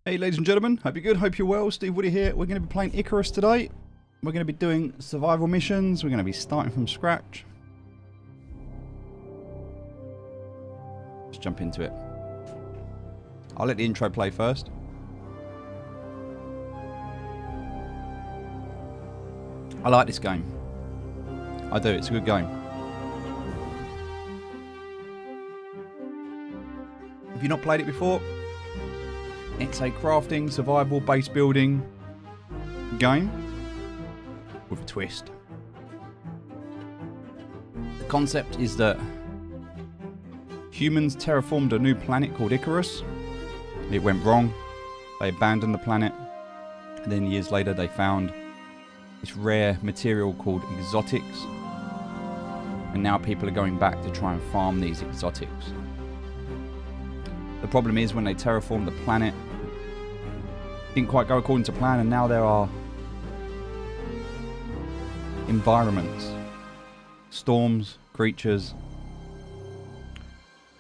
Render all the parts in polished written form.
Hey ladies and gentlemen, hope you're good, hope you're well. Steve Woody here. We're going to be playing Icarus today. We're going to be doing survival missions. We're going to be starting from scratch. Let's jump into it. I'll let the intro play first. I like this game. I do, it's a good game. If you've not played it before, it's a crafting, survival, base building game with a twist. The concept is that humans terraformed a new planet called Icarus. It went wrong. They abandoned the planet. And then years later they found this rare material called exotics. And now people are going back to try and farm these exotics. The problem is when they terraformed the planet, it didn't quite go according to plan, and now there are environments, storms, creatures.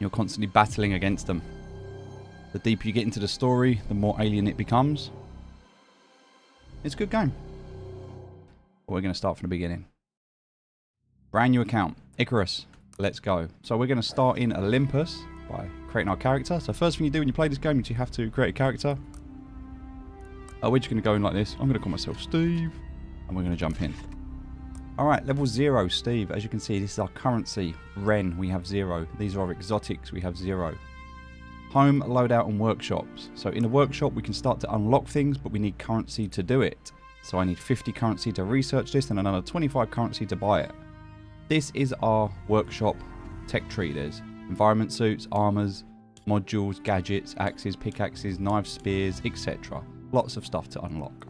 You're constantly battling against them. The deeper you get into the story, the more alien it becomes. It's a good game. But we're going to start from the beginning. Brand new account, Icarus. Let's go. So we're going to start in Olympus by creating our character. So first thing you do when you play this game is you have to create a character. We're just going to go in like this. I'm going to call myself Steve. And we're going to jump in. Alright, level 0, Steve. As you can see, this is our currency. Ren, we have 0. These are our exotics, we have 0. Home, loadout, and workshops. So in the workshop, we can start to unlock things, but we need currency to do it. So I need 50 currency to research this and another 25 currency to buy it. This is our workshop tech tree. There's environment suits, armors, modules, gadgets, axes, pickaxes, knives, spears, etc. Lots of stuff to unlock.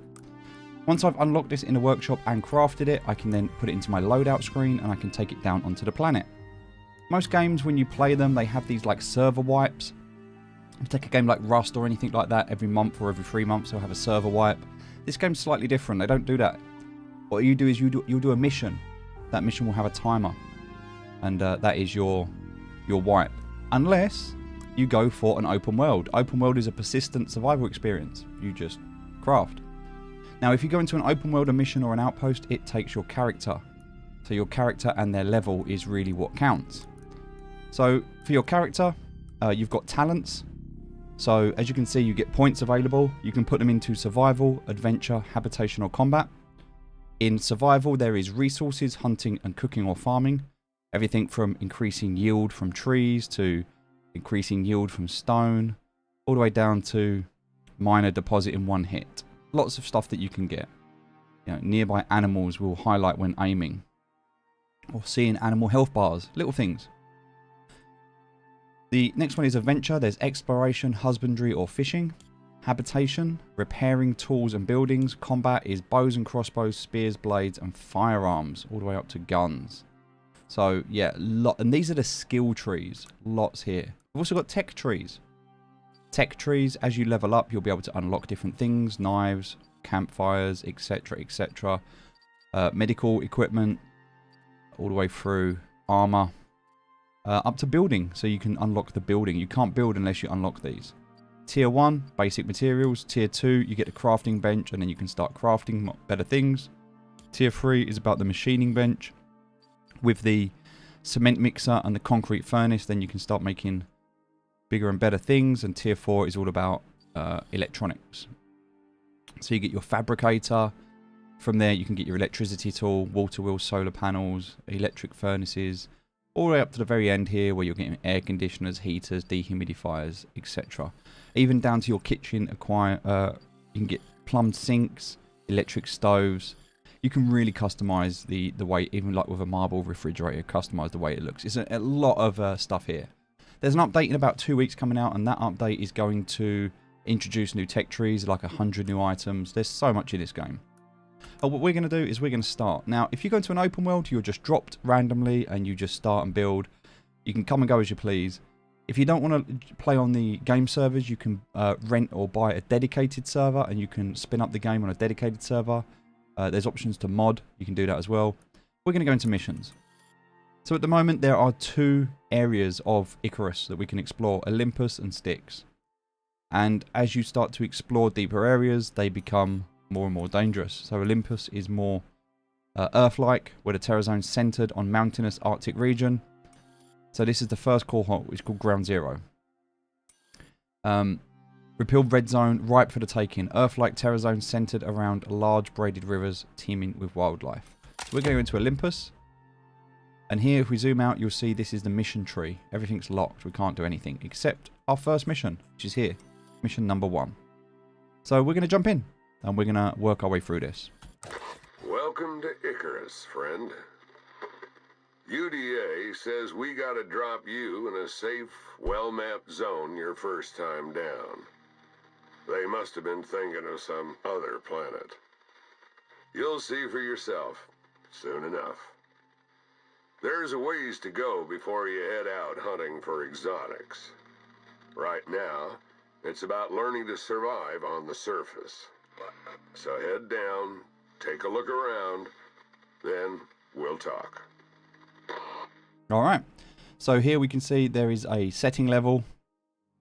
Once I've unlocked this in the workshop and crafted it, I can then put it into my loadout screen and I can take it down onto the planet. Most games, when you play them, they have these like server wipes. If you take a game like Rust or anything like that, every month or every 3 months they'll have a server wipe. This game's slightly different. They don't do that. What you do is you'll do a mission. That mission will have a timer. And that is your wipe. Unless you go for an open world. Open world is a persistent survival experience. You just craft. Now, if you go into an open world, a mission or an outpost, it takes your character. So your character and their level is really what counts. So for your character, you've got talents. So as you can see, you get points available. You can put them into survival, adventure, habitation, or combat. In survival, there is resources, hunting and cooking or farming. Everything from increasing yield from trees to increasing yield from stone, all the way down to miner deposit in 1 hit. Lots of stuff that you can get. You know, nearby animals will highlight when aiming. Or seeing animal health bars, little things. The next one is adventure. There's exploration, husbandry or fishing. Habitation, repairing tools and buildings. Combat is bows and crossbows, spears, blades and firearms, all the way up to guns. So yeah, and these are the skill trees. Lots here. We've also got tech trees. Tech trees, as you level up, you'll be able to unlock different things. Knives, campfires, etc, etc. Medical equipment, all the way through armor. Up to building, so you can unlock the building. You can't build unless you unlock these. Tier 1, basic materials. Tier 2, you get a crafting bench and then you can start crafting better things. Tier 3 is about the machining bench. With the cement mixer and the concrete furnace, then you can start making bigger and better things. And Tier 4 is all about electronics. So you get your fabricator. From there you can get your electricity tool, water wheels, solar panels, electric furnaces, all the way up to the very end here where you're getting air conditioners, heaters, dehumidifiers, etc. Even down to your kitchen, you can get plumbed sinks, electric stoves. You can really customize the way, even like with a marble refrigerator, customize the way it looks. It's a lot of stuff here. There's an update in about 2 weeks coming out, and that update is going to introduce new tech trees, like 100 new items. There's so much in this game. What we're going to do is we're going to start. Now, if you go into an open world, you're just dropped randomly and you just start and build. You can come and go as you please. If you don't want to play on the game servers, you can rent or buy a dedicated server and you can spin up the game on a dedicated server. There's options to mod. You can do that as well. We're going to go into missions. So at the moment, there are 2 areas of Icarus that we can explore, Olympus and Styx. And as you start to explore deeper areas, they become more and more dangerous. So Olympus is more Earth-like, where the Terror Zone's centered on mountainous Arctic region. So this is the first core hole, which is called Ground Zero. Repealed red zone, ripe for the taking. Earth-like Terror Zone centered around large braided rivers teeming with wildlife. So we're going to go into Olympus. And here, if we zoom out, you'll see this is the mission tree. Everything's locked. We can't do anything except our first mission, which is here. Mission number 1. So we're going to jump in and we're going to work our way through this. Welcome to Icarus, friend. UDA says we gotta drop you in a safe, well-mapped zone your first time down. They must have been thinking of some other planet. You'll see for yourself soon enough. There's a ways to go before you head out hunting for exotics. Right now, it's about learning to survive on the surface. So head down, take a look around, then we'll talk. Alright, so here we can see there is a setting level.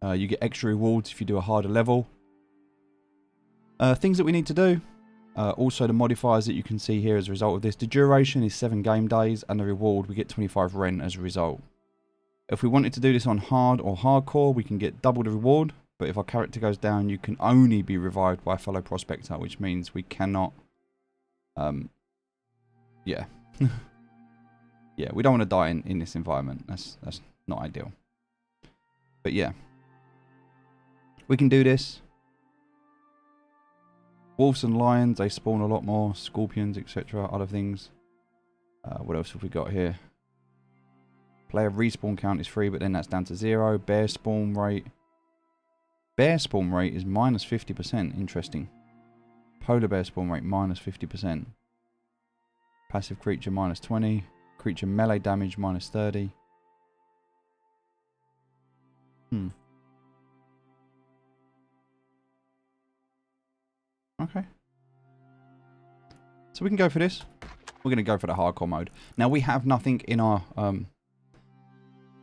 You get extra rewards if you do a harder level. Things that we need to do. Also the modifiers that you can see here as a result of this. The duration is 7 game days and the reward we get 25 Ren as a result. If we wanted to do this on hard or hardcore, we can get double the reward. But if our character goes down, you can only be revived by a fellow prospector, which means we cannot... yeah. Yeah, we don't want to die in this environment. That's not ideal. But yeah. We can do this. Wolves and lions, they spawn a lot more. Scorpions, etc. Other things. What else have we got here? Player respawn count is 3, but then that's down to 0. Bear spawn rate. Bear spawn rate is minus 50%. Interesting. Polar bear spawn rate minus 50%. Passive creature minus 20. Creature melee damage minus 30. Okay. So we can go for this. We're going to go for the hardcore mode. Now we have nothing in our...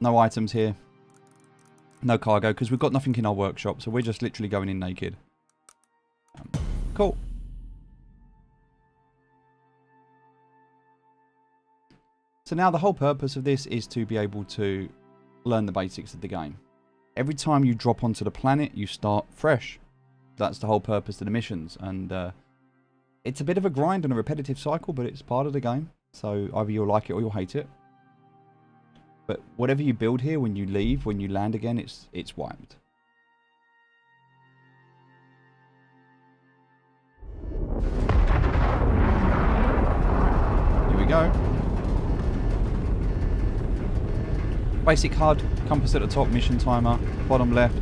no items here. No cargo, because we've got nothing in our workshop. So we're just literally going in naked. Cool. So now the whole purpose of this is to be able to learn the basics of the game. Every time you drop onto the planet, you start fresh. That's the whole purpose of the missions. And it's a bit of a grind and a repetitive cycle, but it's part of the game. So either you'll like it or you'll hate it. But whatever you build here, when you leave, when you land again, it's wiped. Here we go. Basic HUD, compass at the top, mission timer, bottom left,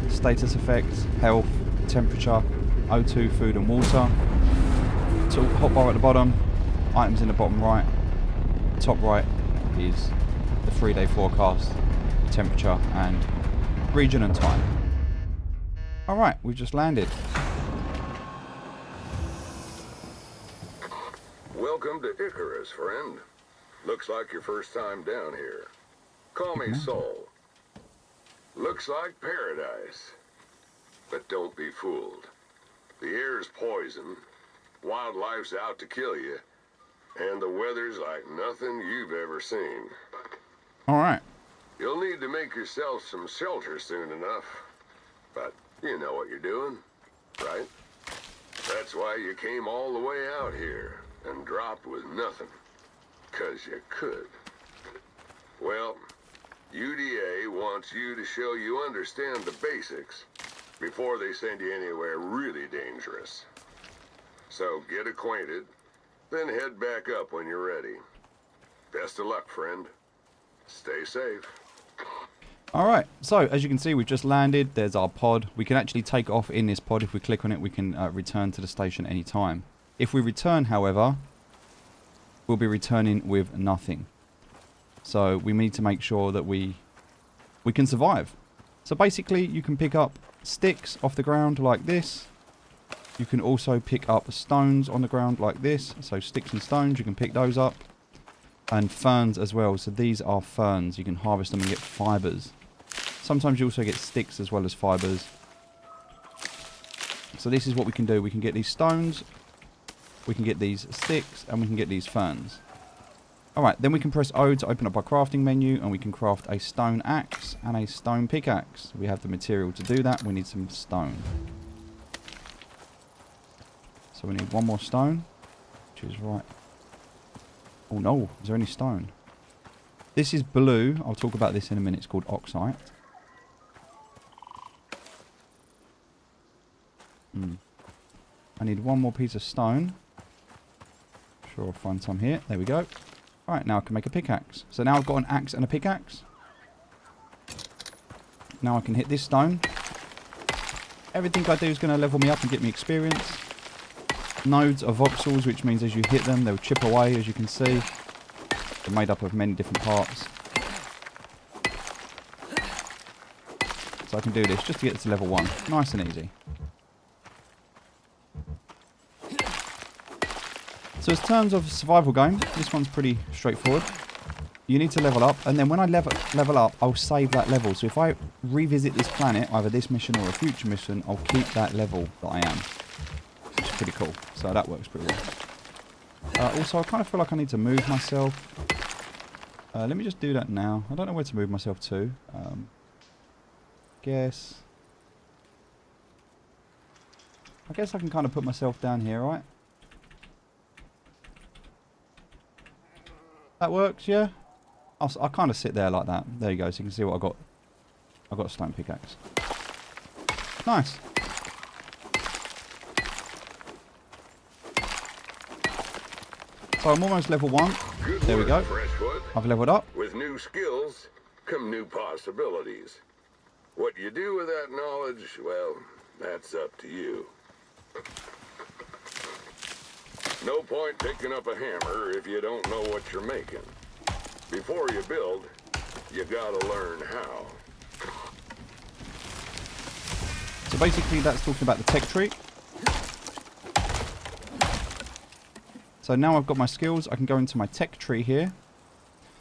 status effects, health, temperature, O2, food and water. So hotbar at the bottom, items in the bottom right, top right is the 3-day forecast, temperature and region and time. Alright, we've just landed. Welcome to Icarus, friend. Looks like your first time down here. Call me Soul. Looks like paradise. But don't be fooled. The air's poison, wildlife's out to kill you, and the weather's like nothing you've ever seen. Alright. You'll need to make yourself some shelter soon enough. But you know what you're doing, right? That's why you came all the way out here and dropped with nothing. 'Cause you could. Well, UDA wants you to show you understand the basics before they send you anywhere really dangerous. So get acquainted, then head back up when you're ready. Best of luck, friend. Stay safe. Alright, so as you can see, we've just landed. There's our pod. We can actually take off in this pod. If we click on it, we can return to the station any time. If we return, however, we'll be returning with nothing. So we need to make sure that we can survive. So basically, you can pick up sticks off the ground like this. You can also pick up stones on the ground like this. So sticks and stones, you can pick those up. And ferns as well. So these are ferns. You can harvest them and get fibres. Sometimes you also get sticks as well as fibres. So this is what we can do. We can get these stones, we can get these sticks, and we can get these ferns. Alright, then we can press O to open up our crafting menu, and we can craft a stone axe and a stone pickaxe. We have the material to do that. We need some stone. So we need one more stone, which is right. Oh no, is there any stone? This is blue. I'll talk about this in a minute. It's called oxide. I need one more piece of stone. Sure, I'll find some here. There we go. Right, now I can make a pickaxe. So now I've got an axe and a pickaxe. Now I can hit this stone. Everything I do is going to level me up and get me experience. Nodes are voxels, which means as you hit them, they'll chip away, as you can see. They're made up of many different parts. So I can do this just to get to level 1. Nice and easy. So in terms of survival game, this one's pretty straightforward. You need to level up, and then when I level up, I'll save that level. So if I revisit this planet, either this mission or a future mission, I'll keep that level that I am. Which is pretty cool. So that works pretty well. Also, I kind of feel like I need to move myself. Let me just do that now. I don't know where to move myself to. I guess I can kind of put myself down here, right? That works, yeah? I'll kind of sit there like that. There you go, so you can see what I got. I've got a stone pickaxe. Nice. So I'm almost level 1. There we go. I've leveled up. With new skills come new possibilities. What you do with that knowledge, well, that's up to you. No point picking up a hammer if you don't know what you're making. Before you build, you gotta learn how. So basically that's talking about the tech tree. So now I've got my skills, I can go into my tech tree here.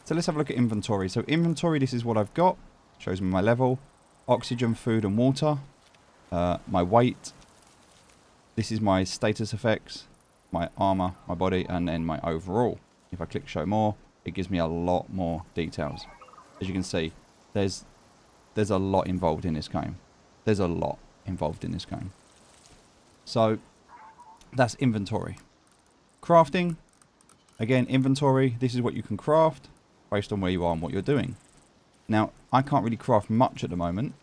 So let's have a look at inventory. So inventory, this is what I've got. Shows me my level. Oxygen, food and water. My weight. This is my status effects. My armor, my body, and then my overall. If I click show more, it gives me a lot more details. As you can see, there's a lot involved in this game. There's a lot involved in this game. So that's inventory. Crafting, again, inventory. This is what you can craft based on where you are and what you're doing. Now, I can't really craft much at the moment.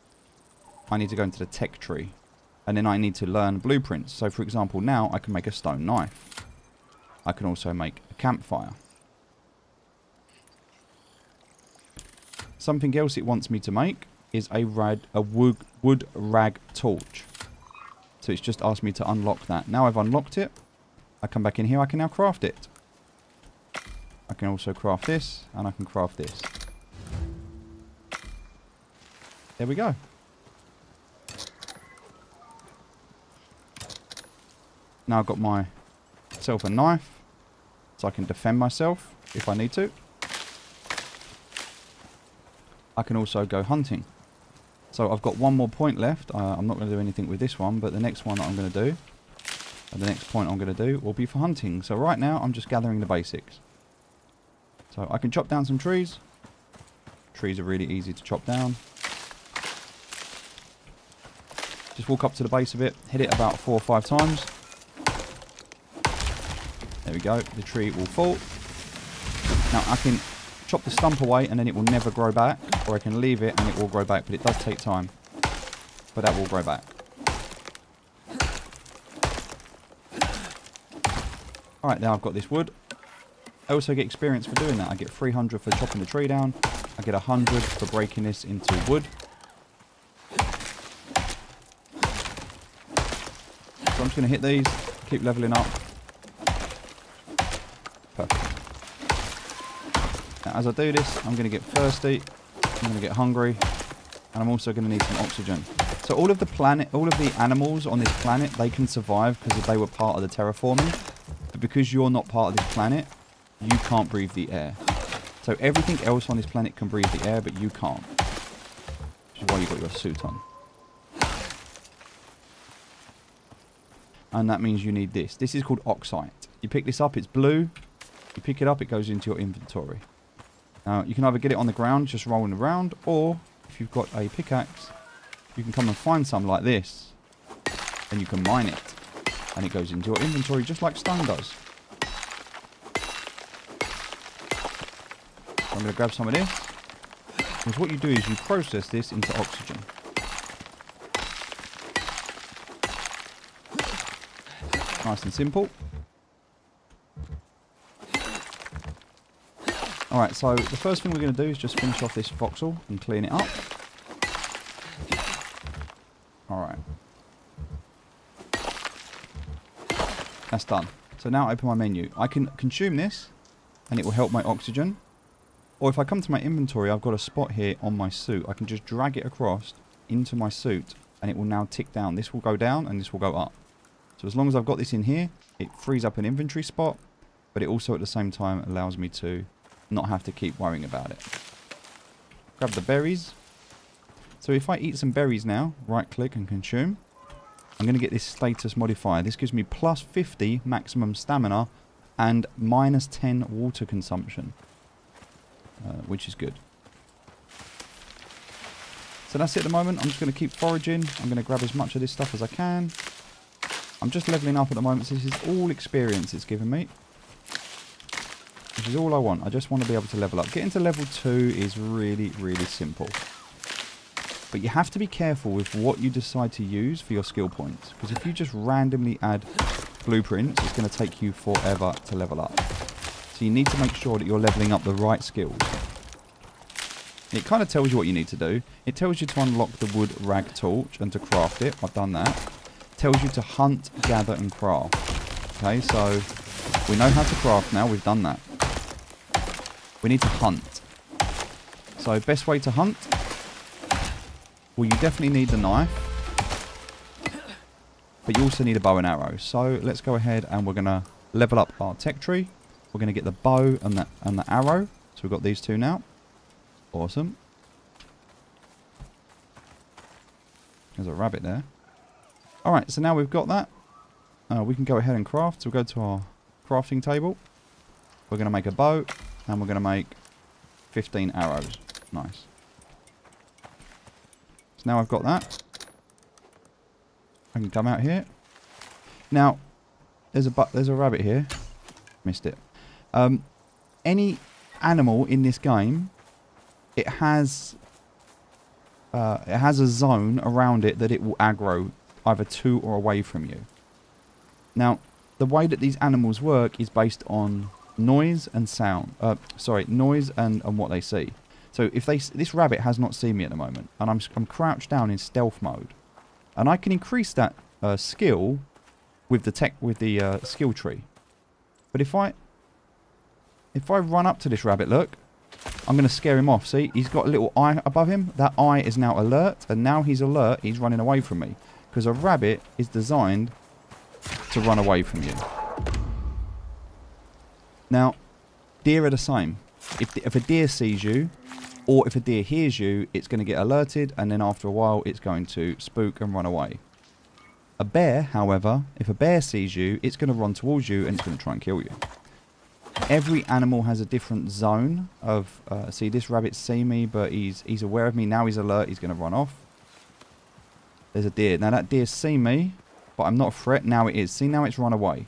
I need to go into the tech tree. And then I need to learn blueprints. So for example, now I can make a stone knife. I can also make a campfire. Something else it wants me to make is a wood rag torch. So it's just asked me to unlock that. Now I've unlocked it. I come back in here, I can now craft it. I can also craft this, and I can craft this. There we go. Now I've got myself a knife, so I can defend myself if I need to. I can also go hunting. So I've got one more point left. I'm not going to do anything with this one, but the next one that I'm going to do, and the next point I'm going to do, will be for hunting. So right now I'm just gathering the basics. So I can chop down some trees. Trees are really easy to chop down. Just walk up to the base of it, hit it about 4 or 5 times. There we go, the tree will fall. Now I can chop the stump away and then it will never grow back, or I can leave it and it will grow back, but it does take time. But that will grow back. Alright, now I've got this wood. I also get experience for doing that. I get 300 for chopping the tree down. I get 100 for breaking this into wood. So I'm just going to hit these, keep leveling up. Perfect. Now as I do this, I'm going to get thirsty, I'm going to get hungry, and I'm also going to need some oxygen. So all of the animals on this planet, they can survive because they were part of the terraforming. But because you're not part of this planet, you can't breathe the air. So everything else on this planet can breathe the air, but you can't. Which is why you've got your suit on. And that means you need this. This is called oxite. You pick this up, it's blue. You pick it up, it goes into your inventory. Now, you can either get it on the ground, just rolling around, or if you've got a pickaxe, you can come and find some like this, and you can mine it. And it goes into your inventory just like stone does. So I'm going to grab some of this. Because what you do is you process this into oxygen. Nice and simple. Alright, so the first thing we're going to do is just finish off this voxel and clean it up. Alright. That's done. So now I open my menu. I can consume this and it will help my oxygen. Or if I come to my inventory, I've got a spot here on my suit. I can just drag it across into my suit and it will now tick down. This will go down and this will go up. So as long as I've got this in here, it frees up an inventory spot, but it also at the same time allows me to not have to keep worrying about it. Grab the berries. So if I eat some berries now, right click and consume, I'm going to get this status modifier. This gives me plus 50 maximum stamina and minus 10 water consumption, which is good. So that's it at the moment. I'm just going to keep foraging. I'm going to grab as much of this stuff as I can. I'm just leveling up at the moment. So this is all experience it's giving me, which is all I want. I just want to be able to level up. Getting to level 2 is really, really simple. But you have to be careful with what you decide to use for your skill points. Because if you just randomly add blueprints, it's going to take you forever to level up. So you need to make sure that you're leveling up the right skills. It kind of tells you what you need to do. It tells you to unlock the wood rag torch and to craft it. I've done that. It tells you to hunt, gather and craft. Okay, so we know how to craft now. We've done that. We need to hunt. So best way to hunt. Well, you definitely need the knife. But you also need a bow and arrow. So let's go ahead and we're going to level up our tech tree. We're going to get the bow and the arrow. So we've got these two now. Awesome. There's a rabbit there. Alright, so now we've got that. We can go ahead and craft. So we'll go to our crafting table. We're going to make a bow. And we're going to make 15 arrows. Nice. So now I've got that. I can come out here. Now, there's a rabbit here. Missed it. Any animal in this game, it has a zone around it that it will aggro either to or away from you. Now, the way that these animals work is based on noise and sound. Noise and what they see. So if this rabbit has not seen me at the moment, and I'm crouched down in stealth mode, and I can increase that skill with the skill tree. But if I run up to this rabbit, look, I'm going to scare him off. See, he's got a little eye above him. That eye is now alert, and now he's alert. He's running away from me because a rabbit is designed to run away from you. Now, deer are the same. If a deer sees you, or if a deer hears you, it's going to get alerted, and then after a while, it's going to spook and run away. A bear, however, if a bear sees you, it's going to run towards you, and it's going to try and kill you. Every animal has a different zone of... see, this rabbit's seen me, but he's aware of me. Now he's alert. He's going to run off. There's a deer. Now, that deer's seen me, but I'm not a threat. Now it is. See, now it's run away.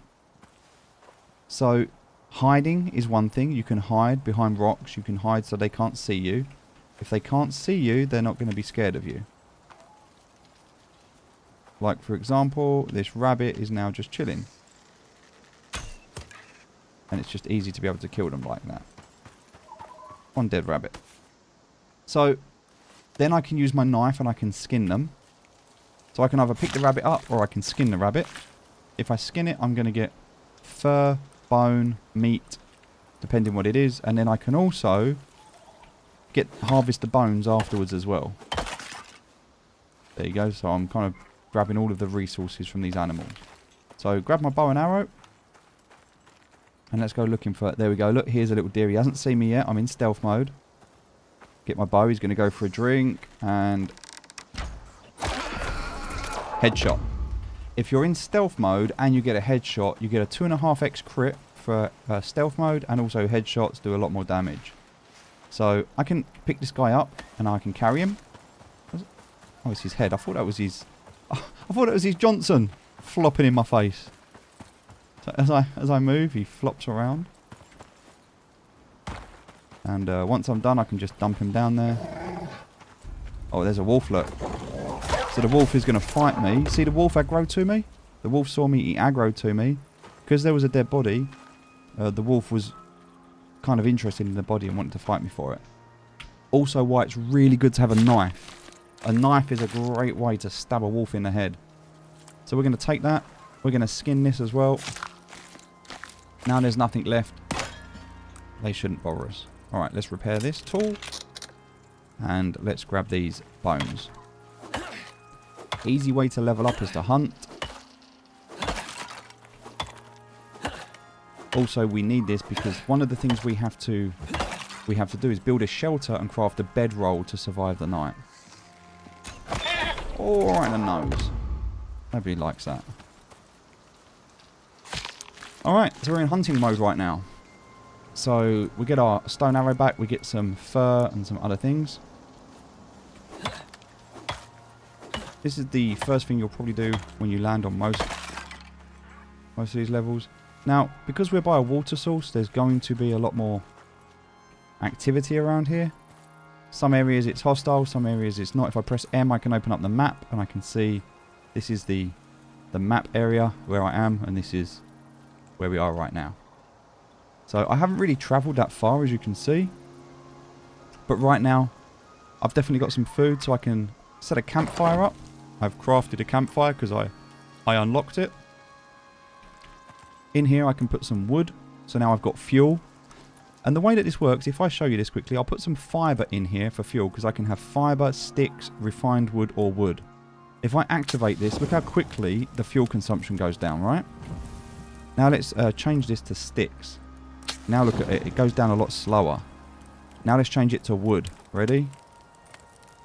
So... hiding is one thing. You can hide behind rocks. You can hide so they can't see you. If they can't see you, they're not going to be scared of you. Like, for example, this rabbit is now just chilling. And it's just easy to be able to kill them like that. One dead rabbit. So, then I can use my knife and I can skin them. So I can either pick the rabbit up or I can skin the rabbit. If I skin it, I'm going to get fur, bone, meat, depending what it is, and then I can also harvest the bones afterwards as well. There you go. So I'm kind of grabbing all of the resources from these animals. So grab my bow and arrow, and let's go looking for... there we go. Look, here's a little deer. He hasn't seen me yet. I'm in stealth mode. Get my bow. He's going to go for a drink, and headshot. if you're in stealth mode and you get a headshot, you get a 2.5x crit for stealth mode, and also headshots do a lot more damage. So I can pick this guy up and I can carry him. Oh, it's his head. I thought that was his. I thought it was his Johnson flopping in my face. So as I move, he flops around. And once I'm done, I can just dump him down there. Oh, there's a wolf, look. So the wolf is going to fight me. See the wolf aggro to me? The wolf saw me, he aggroed to me. Because there was a dead body, the wolf was kind of interested in the body and wanted to fight me for it. Also why it's really good to have a knife. A knife is a great way to stab a wolf in the head. So we're going to take that. We're going to skin this as well. Now there's nothing left. They shouldn't bother us. Alright, let's repair this tool. And let's grab these bones. Easy way to level up is to hunt. Also, we need this because one of the things we have to do is build a shelter and craft a bedroll to survive the night. Oh, right in the nose. Nobody likes that. Alright, so we're in hunting mode right now. So we get our stone arrow back, we get some fur and some other things. This is the first thing you'll probably do when you land on most of these levels. Now, because we're by a water source, there's going to be a lot more activity around here. Some areas it's hostile, some areas it's not. If I press M, I can open up the map and I can see this is the map area where I am, and this is where we are right now. So I haven't really travelled that far, as you can see. But right now, I've definitely got some food, so I can set a campfire up. I've crafted a campfire because I unlocked it. In here I can put some wood, so now I've got fuel. And the way that this works, if I show you this quickly, I'll put some fibre in here for fuel, because I can have fibre, sticks, refined wood or wood. If I activate this, look how quickly the fuel consumption goes down, right? Now let's change this to sticks. Now look at it, it goes down a lot slower. Now let's change it to wood. Ready?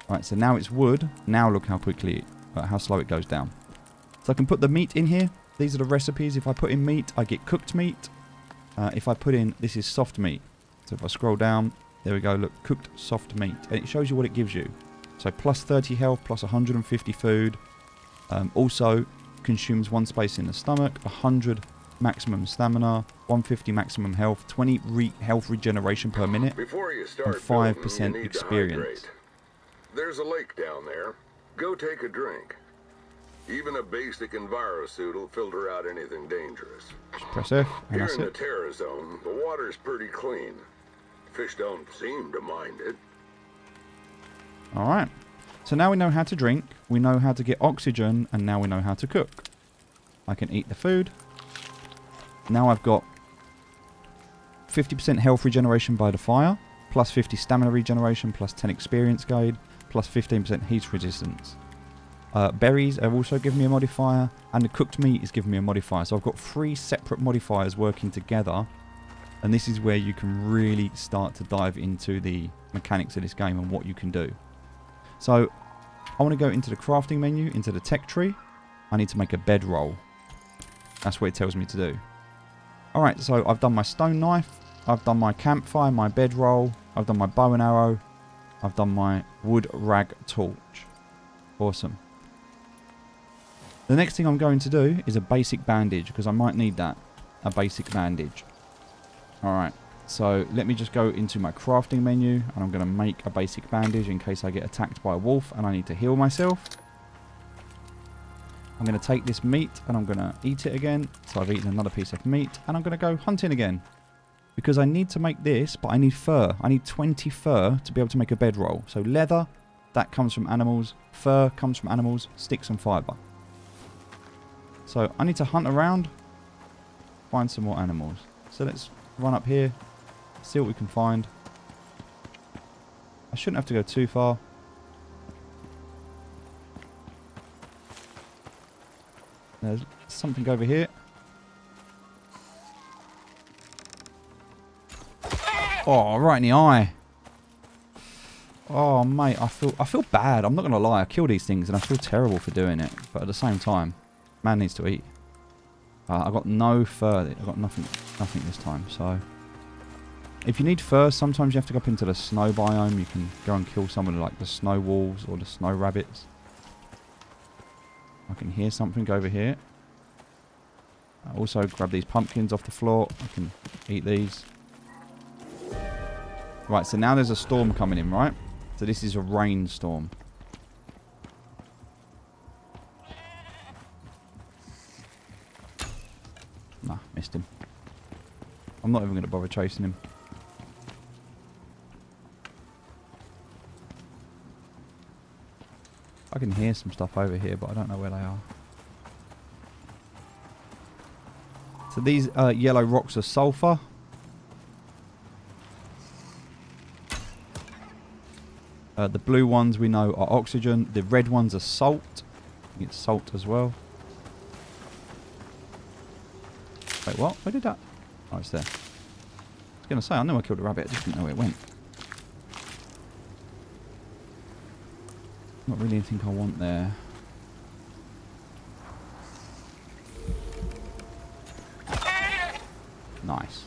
Right, so now it's wood. Now look how quickly, how slow it goes down. So I can put the meat in here. These are the recipes. If I put in meat, I get cooked meat. If I put in, this is soft meat. So if I scroll down, there we go, look, cooked soft meat. And it shows you what it gives you. So plus 30 health, plus 150 food. Also consumes 1 space in the stomach, 100 maximum stamina, 150 maximum health, 20 health regeneration per minute, Before you start and 5% experience. There's a lake down there. Go take a drink. Even a basic envirosuit will filter out anything dangerous. Just press F, and Here that's in the it. Terra Zone, the water's pretty clean. Fish don't seem to mind it. Alright. So now we know how to drink, we know how to get oxygen, and now we know how to cook. I can eat the food. Now I've got 50% health regeneration by the fire, plus 50 stamina regeneration, plus 10 experience gain, plus 15% heat resistance. Berries have also given me a modifier, and the cooked meat is giving me a modifier. So I've got 3 separate modifiers working together, and this is where you can really start to dive into the mechanics of this game and what you can do. So I want to go into the crafting menu, into the tech tree. I need to make a bedroll. That's what it tells me to do. Alright, so I've done my stone knife, I've done my campfire, my bedroll, I've done my bow and arrow, I've done my wood rag torch. Awesome. The next thing I'm going to do is a basic bandage, because I might need that. A basic bandage. Alright, so let me just go into my crafting menu, and I'm going to make a basic bandage in case I get attacked by a wolf and I need to heal myself. I'm going to take this meat and I'm going to eat it again. So I've eaten another piece of meat, and I'm going to go hunting again. Because I need to make this, but I need fur. I need 20 fur to be able to make a bedroll. So leather, that comes from animals. Fur comes from animals. Sticks and fibre. So I need to hunt around, find some more animals. So let's run up here, see what we can find. I shouldn't have to go too far. There's something over here. Oh, right in the eye. Oh, mate, I feel bad. I'm not going to lie. I kill these things and I feel terrible for doing it. But at the same time, Man needs to eat. I got no fur. I got nothing this time. So, if you need fur, sometimes you have to go up into the snow biome. You can go and kill some of like the snow wolves or the snow rabbits. I can hear something over here. I also grab these pumpkins off the floor. I can eat these. Right, so now there's a storm coming in, right? So this is a rainstorm. Nah, missed him. I'm not even going to bother chasing him. I can hear some stuff over here, but I don't know where they are. So these yellow rocks are sulfur. The blue ones we know are oxygen. The red ones are salt. You get salt as well. Wait, what? Where did that? Oh, it's there. I was going to say, I knew I killed a rabbit. I just didn't know where it went. Not really anything I want there. Nice.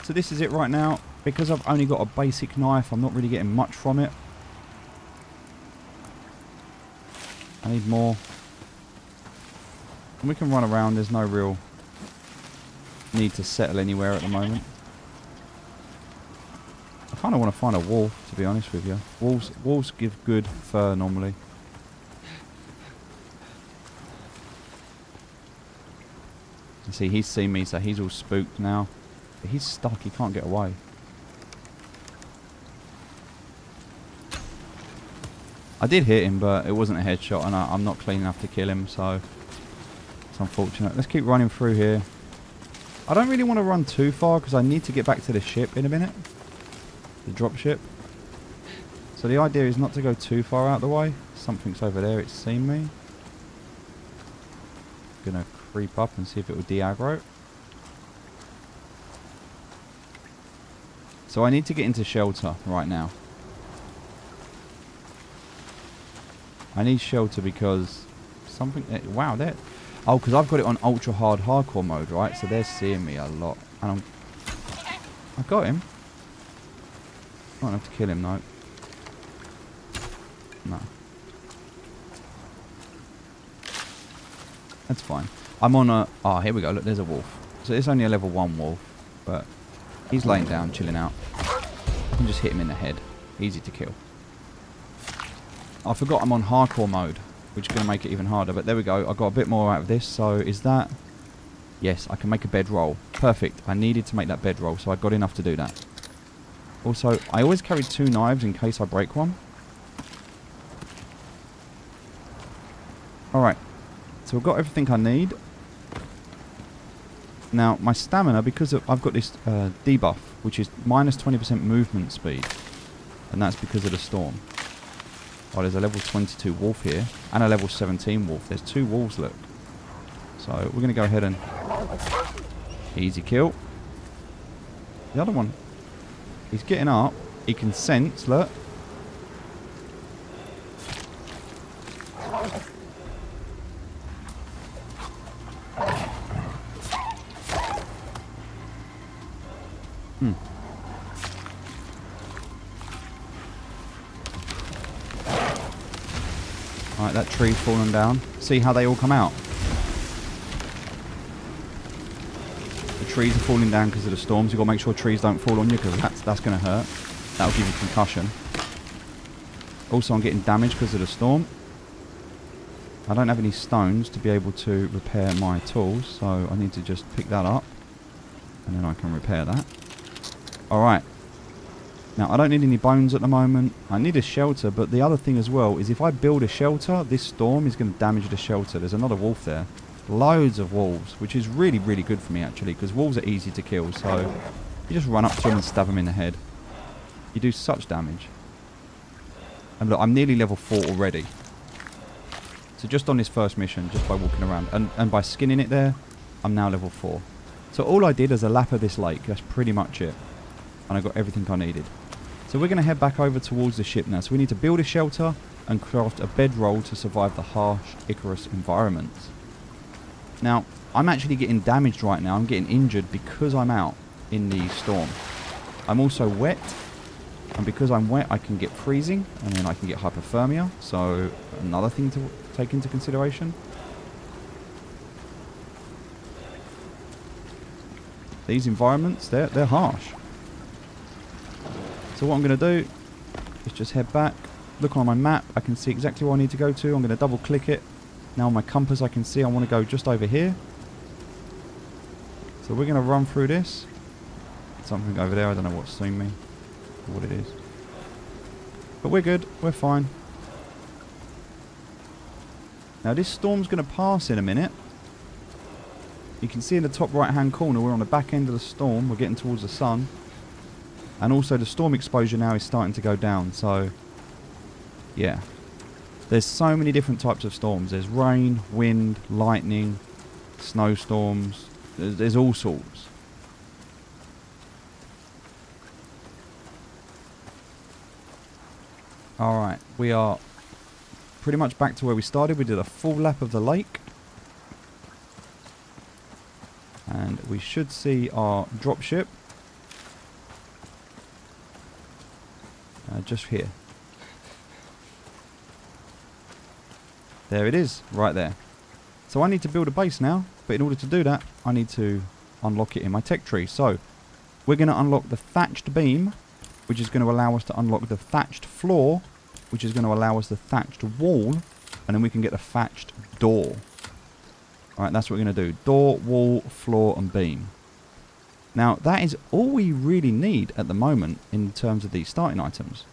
So this is it right now. Because I've only got a basic knife, I'm not really getting much from it. I need more. And we can run around. There's no real need to settle anywhere at the moment. I kind of want to find a wolf, to be honest with you. Wolves give good fur normally. You see, he's seen me, so he's all spooked now. But he's stuck. He can't get away. I did hit him, but it wasn't a headshot, and I'm not clean enough to kill him, so it's unfortunate. Let's keep running through here. I don't really want to run too far, because I need to get back to the ship in a minute. The drop ship. So the idea is not to go too far out the way. Something's over there, it's seen me. Gonna creep up and see if it will de-aggro. So I need to get into shelter right now. I need shelter because something... wow, they're... oh, because I've got it on ultra hard hardcore mode, right? So they're seeing me a lot. And I got him. I won't have to kill him, though. No. That's fine. I'm on a... oh, here we go. Look, there's a wolf. So it's only a level 1 wolf. But he's laying down, chilling out. I can just hit him in the head. Easy to kill. I forgot I'm on hardcore mode, which is going to make it even harder. But there we go. I got a bit more out of this. So is that... yes, I can make a bedroll. Perfect. I needed to make that bedroll, so I got enough to do that. Also, I always carry 2 knives in case I break one. Alright. So I've got everything I need. Now, my stamina, because I've got this debuff, which is minus 20% movement speed. And that's because of the storm. Oh, there's a level 22 wolf here. And a level 17 wolf. There's 2 wolves, look. So, we're going to go ahead and... easy kill. The other one... he's getting up. He can sense, look. Right, that tree's fallen down. See how they all come out? The trees are falling down because of the storms. You've got to make sure trees don't fall on you because that's going to hurt. That'll give you concussion. Also, I'm getting damaged because of the storm. I don't have any stones to be able to repair my tools, so I need to just pick that up. And then I can repair that. Alright. Now, I don't need any bones at the moment. I need a shelter, but the other thing as well is if I build a shelter, this storm is going to damage the shelter. There's another wolf there. Loads of wolves, which is really, really good for me, actually, because wolves are easy to kill, so you just run up to them and stab them in the head. You do such damage. And look, I'm nearly level 4 already. So just on this first mission, just by walking around, and by skinning it there, I'm now level 4. So all I did is a lap of this lake. That's pretty much it. And I got everything I needed. So we're going to head back over towards the ship now. So we need to build a shelter and craft a bedroll to survive the harsh Icarus environments. Now, I'm actually getting damaged right now. I'm getting injured because I'm out in the storm. I'm also wet. And because I'm wet, I can get freezing. And then I can get hypothermia. So, another thing to take into consideration. These environments, they're harsh. So what I'm going to do is just head back. Look on my map. I can see exactly where I need to go to. I'm going to double click it. Now on my compass I can see I want to go just over here. So we're going to run through this. Something over there, I don't know what's seeing me. Or what it is. But we're good, we're fine. Now this storm's going to pass in a minute. You can see in the top right hand corner we're on the back end of the storm. We're getting towards the sun. And also the storm exposure now is starting to go down. So yeah. There's so many different types of storms. There's rain, wind, lightning, snowstorms. There's all sorts. Alright, we are pretty much back to where we started. We did a full lap of the lake. And we should see our dropship. Just here. There it is, right there. So I need to build a base now, but in order to do that, I need to unlock it in my tech tree. So we're going to unlock the thatched beam, which is going to allow us to unlock the thatched floor, which is going to allow us the thatched wall, and then we can get the thatched door. Alright, that's what we're going to do. Door, wall, floor, and beam. Now, that is all we really need at the moment in terms of these starting items.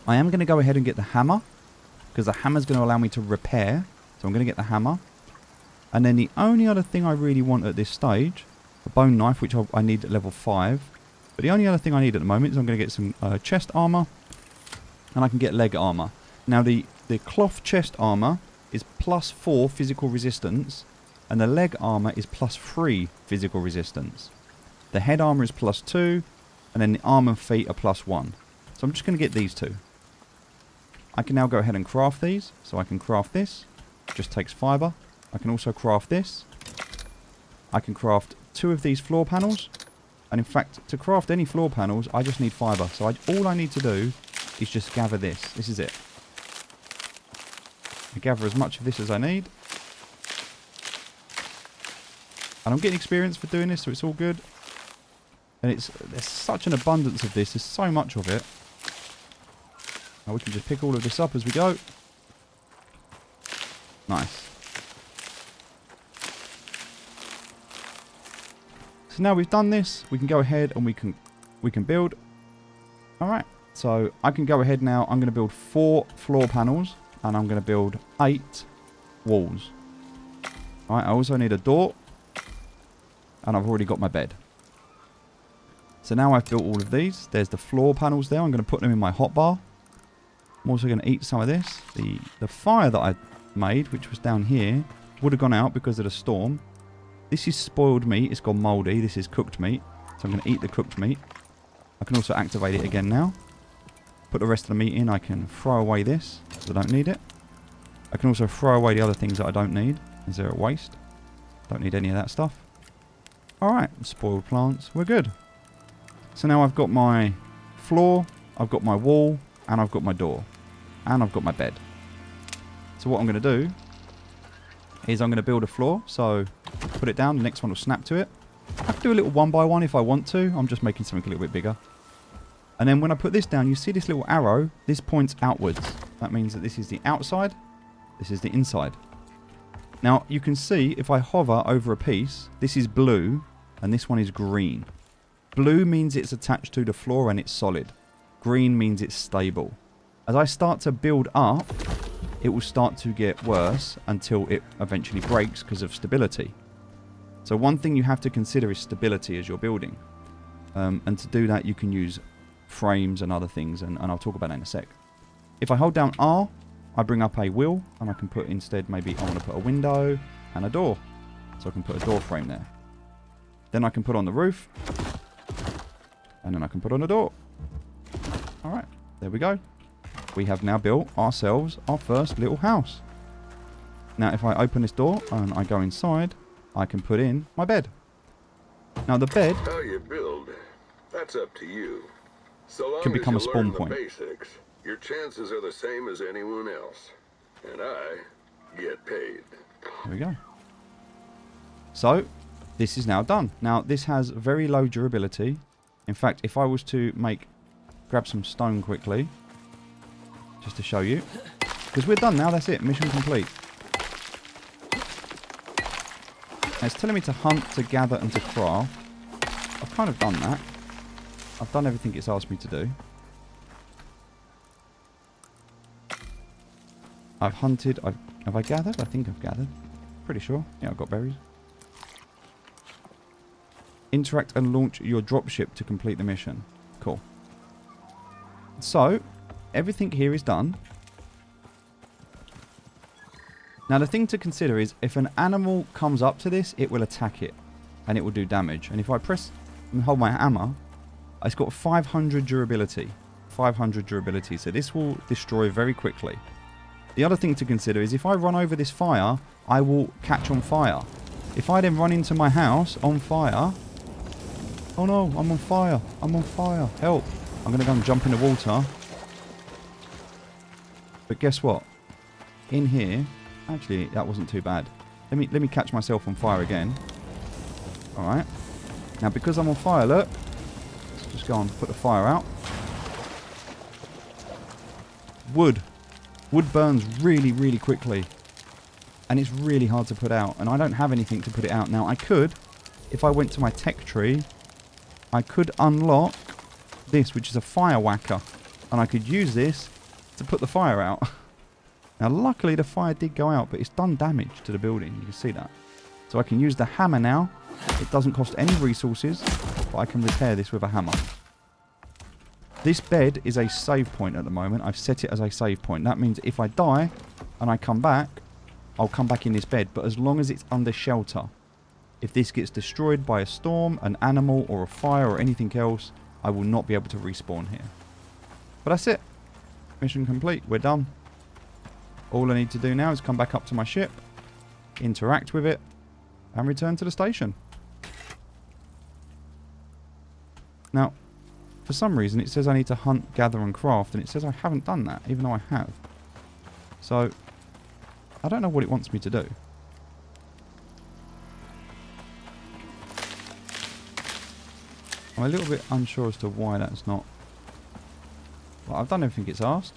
I am going to go ahead and get the hammer, because the hammer is going to allow me to repair. So I'm going to get the hammer. And then the only other thing I really want at this stage, a bone knife, which I need at level 5. But the only other thing I need at the moment is I'm going to get some chest armor. And I can get leg armor. Now the cloth chest armor is +4 physical resistance. And the leg armor is +3 physical resistance. The head armor is +2. And then the arm and feet are +1. So I'm just going to get these two. I can now go ahead and craft these. So I can craft this. Just takes fiber. I can also craft this. I can craft 2 of these floor panels. And in fact, to craft any floor panels, I just need fiber. So all I need to do is just gather this. This is it. I gather as much of this as I need. And I'm getting experience for doing this, so it's all good. And there's such an abundance of this. There's so much of it. Now we can just pick all of this up as we go. Nice. So now we've done this, we can go ahead and we can build. Alright, so I can go ahead now. I'm going to build 4 floor panels and I'm going to build 8 walls. Alright, I also need a door. And I've already got my bed. So now I've built all of these. There's the floor panels there. I'm going to put them in my hotbar. I'm also going to eat some of this. The fire that I made, which was down here, would have gone out because of the storm. This is spoiled meat. It's gone mouldy. This is cooked meat. So I'm going to eat the cooked meat. I can also activate it again now. Put the rest of the meat in. I can throw away this because I don't need it. I can also throw away the other things that I don't need. Is there a waste? Don't need any of that stuff. Alright, spoiled plants. We're good. So now I've got my floor, I've got my wall, and I've got my door. And I've got my bed. So what I'm going to do is I'm going to build a floor. So put it down, the next one will snap to it. I can do a little 1 by 1 if I want to. I'm just making something a little bit bigger. And then when I put this down, you see this little arrow. This points outwards. That means that this is the outside. This is the inside. Now, you can see if I hover over a piece, this is blue and this one is green. Blue means it's attached to the floor and it's solid. Green means it's stable. As I start to build up, it will start to get worse until it eventually breaks because of stability. So one thing you have to consider is stability as you're building. And to do that, you can use frames and other things, and I'll talk about that in a sec. If I hold down R, I bring up a wheel, and I can put instead, maybe I want to put a window and a door. So I can put a door frame there. Then I can put on the roof. And then I can put on a door. Alright, there we go. We have now built ourselves our first little house. Now if I open this door and I go inside, I can put in my bed. Now the bed... How you build, that's up to you. So long can become as a you spawn learn the point. basics, your chances are the same as anyone else. And I get paid. There we go. So, this is now done. Now, this has very low durability. In fact, if I was to grab some stone quickly, just to show you. Because we're done now, that's it. Mission complete. Now, it's telling me to hunt, to gather, and to craft. I've kind of done that. I've done everything it's asked me to do. I've hunted. Have I gathered? I think I've gathered. Pretty sure. Yeah, I've got berries. Interact and launch your dropship to complete the mission. Cool. So, everything here is done. Now, the thing to consider is if an animal comes up to this, it will attack it. And it will do damage. And if I press and hold my hammer, it's got 500 durability. 500 durability. So this will destroy very quickly. The other thing to consider is if I run over this fire, I will catch on fire. If I then run into my house on fire... Oh no, I'm on fire. I'm on fire. Help. I'm going to go and jump in the water. But guess what? In here... Actually, that wasn't too bad. Let me catch myself on fire again. Alright. Now, because I'm on fire, look. Let's just go and put the fire out. Wood. Wood burns really, really quickly. And it's really hard to put out. And I don't have anything to put it out. Now, I could, if I went to my tech tree, I could unlock this, which is a fire whacker. And I could use this to put the fire out. Now, luckily, the fire did go out, but it's done damage to the building. You can see that. So I can use the hammer now. It doesn't cost any resources, but I can repair this with a hammer. This bed is a save point at the moment. I've set it as a save point. That means if I die and I come back, I'll come back in this bed. But as long as it's under shelter. If this gets destroyed by a storm, an animal, or a fire, or anything else, I will not be able to respawn here. But that's it. Mission complete. We're done. All I need to do now is come back up to my ship, interact with it, and return to the station. Now, for some reason, it says I need to hunt, gather, and craft, and it says I haven't done that, even though I have. So, I don't know what it wants me to do. I'm a little bit unsure as to why that's not... Well, I've done everything it's asked.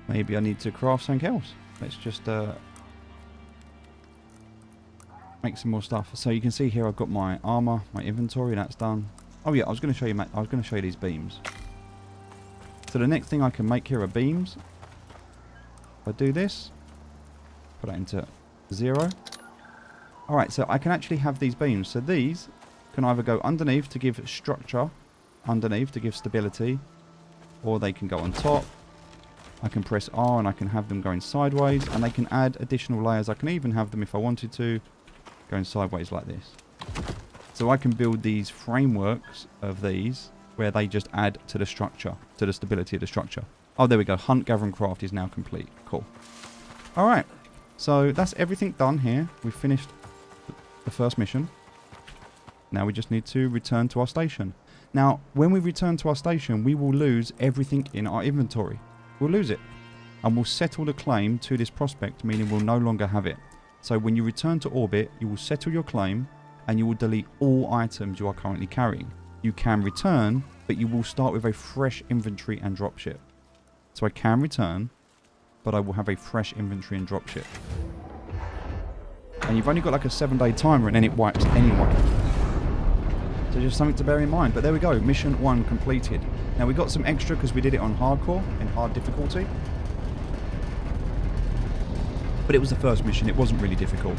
Maybe I need to craft something else. Let's just make some more stuff. So you can see here I've got my armor, my inventory, that's done. Oh yeah, I was going to show you these beams. So the next thing I can make here are beams. If I do this, put that into 0. Alright, so I can actually have these beams. So these can either go underneath to give structure, underneath to give stability, or they can go on top. I can press R and I can have them going sideways, and they can add additional layers. I can even have them, if I wanted to, going sideways like this. So I can build these frameworks of these where they just add to the structure, to the stability of the structure. Oh, there we go. Hunt, gather, and craft is now complete. Cool. All right. So that's everything done here. We've finished the first mission. Now we just need to return to our station. Now, when we return to our station, we will lose everything in our inventory. We'll lose it. And we'll settle the claim to this prospect, meaning we'll no longer have it. So when you return to orbit, you will settle your claim and you will delete all items you are currently carrying. You can return, but you will start with a fresh inventory and dropship. So I can return, but I will have a fresh inventory and dropship. And you've only got like a 7-day timer and then it wipes anyway. So just something to bear in mind. But there we go, mission 1 completed. Now we got some extra because we did it on hardcore, in hard difficulty. But it was the first mission, it wasn't really difficult.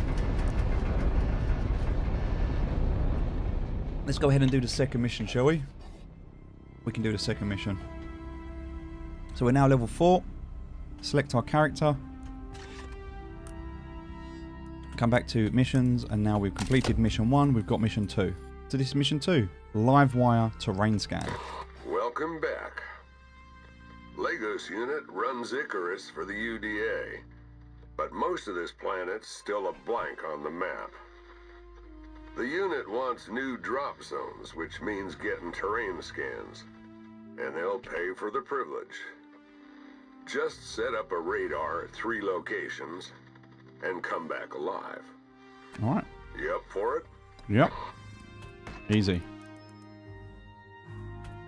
Let's go ahead and do the second mission, shall we? We can do the second mission. So we're now level 4. Select our character. Come back to missions, and now we've completed mission 1. We've got mission 2. So this is mission 2. Live wire terrain scan. Welcome back. Lagos unit runs Icarus for the UDA, but most of this planet's still a blank on the map. The unit wants new drop zones, which means getting terrain scans, and they'll pay for the privilege. Just set up a radar at 3 locations and come back alive. Alright. You up for it? Yep. Easy.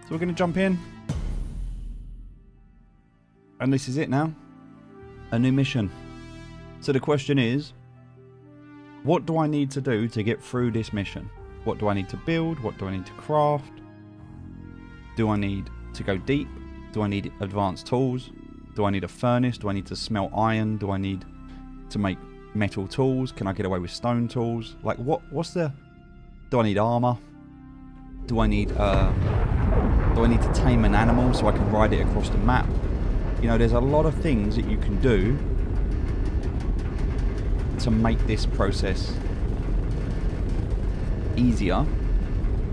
So we're going to jump in. And this is it now. A new mission. So the question is, what do I need to do to get through this mission? What do I need to build? What do I need to craft? Do I need to go deep? Do I need advanced tools? Do I need a furnace? Do I need to smelt iron? Do I need to make metal tools? Can I get away with stone tools? Like what's the... Do I need armor? Do I need to tame an animal so I can ride it across the map? You know, there's a lot of things that you can do to make this process easier,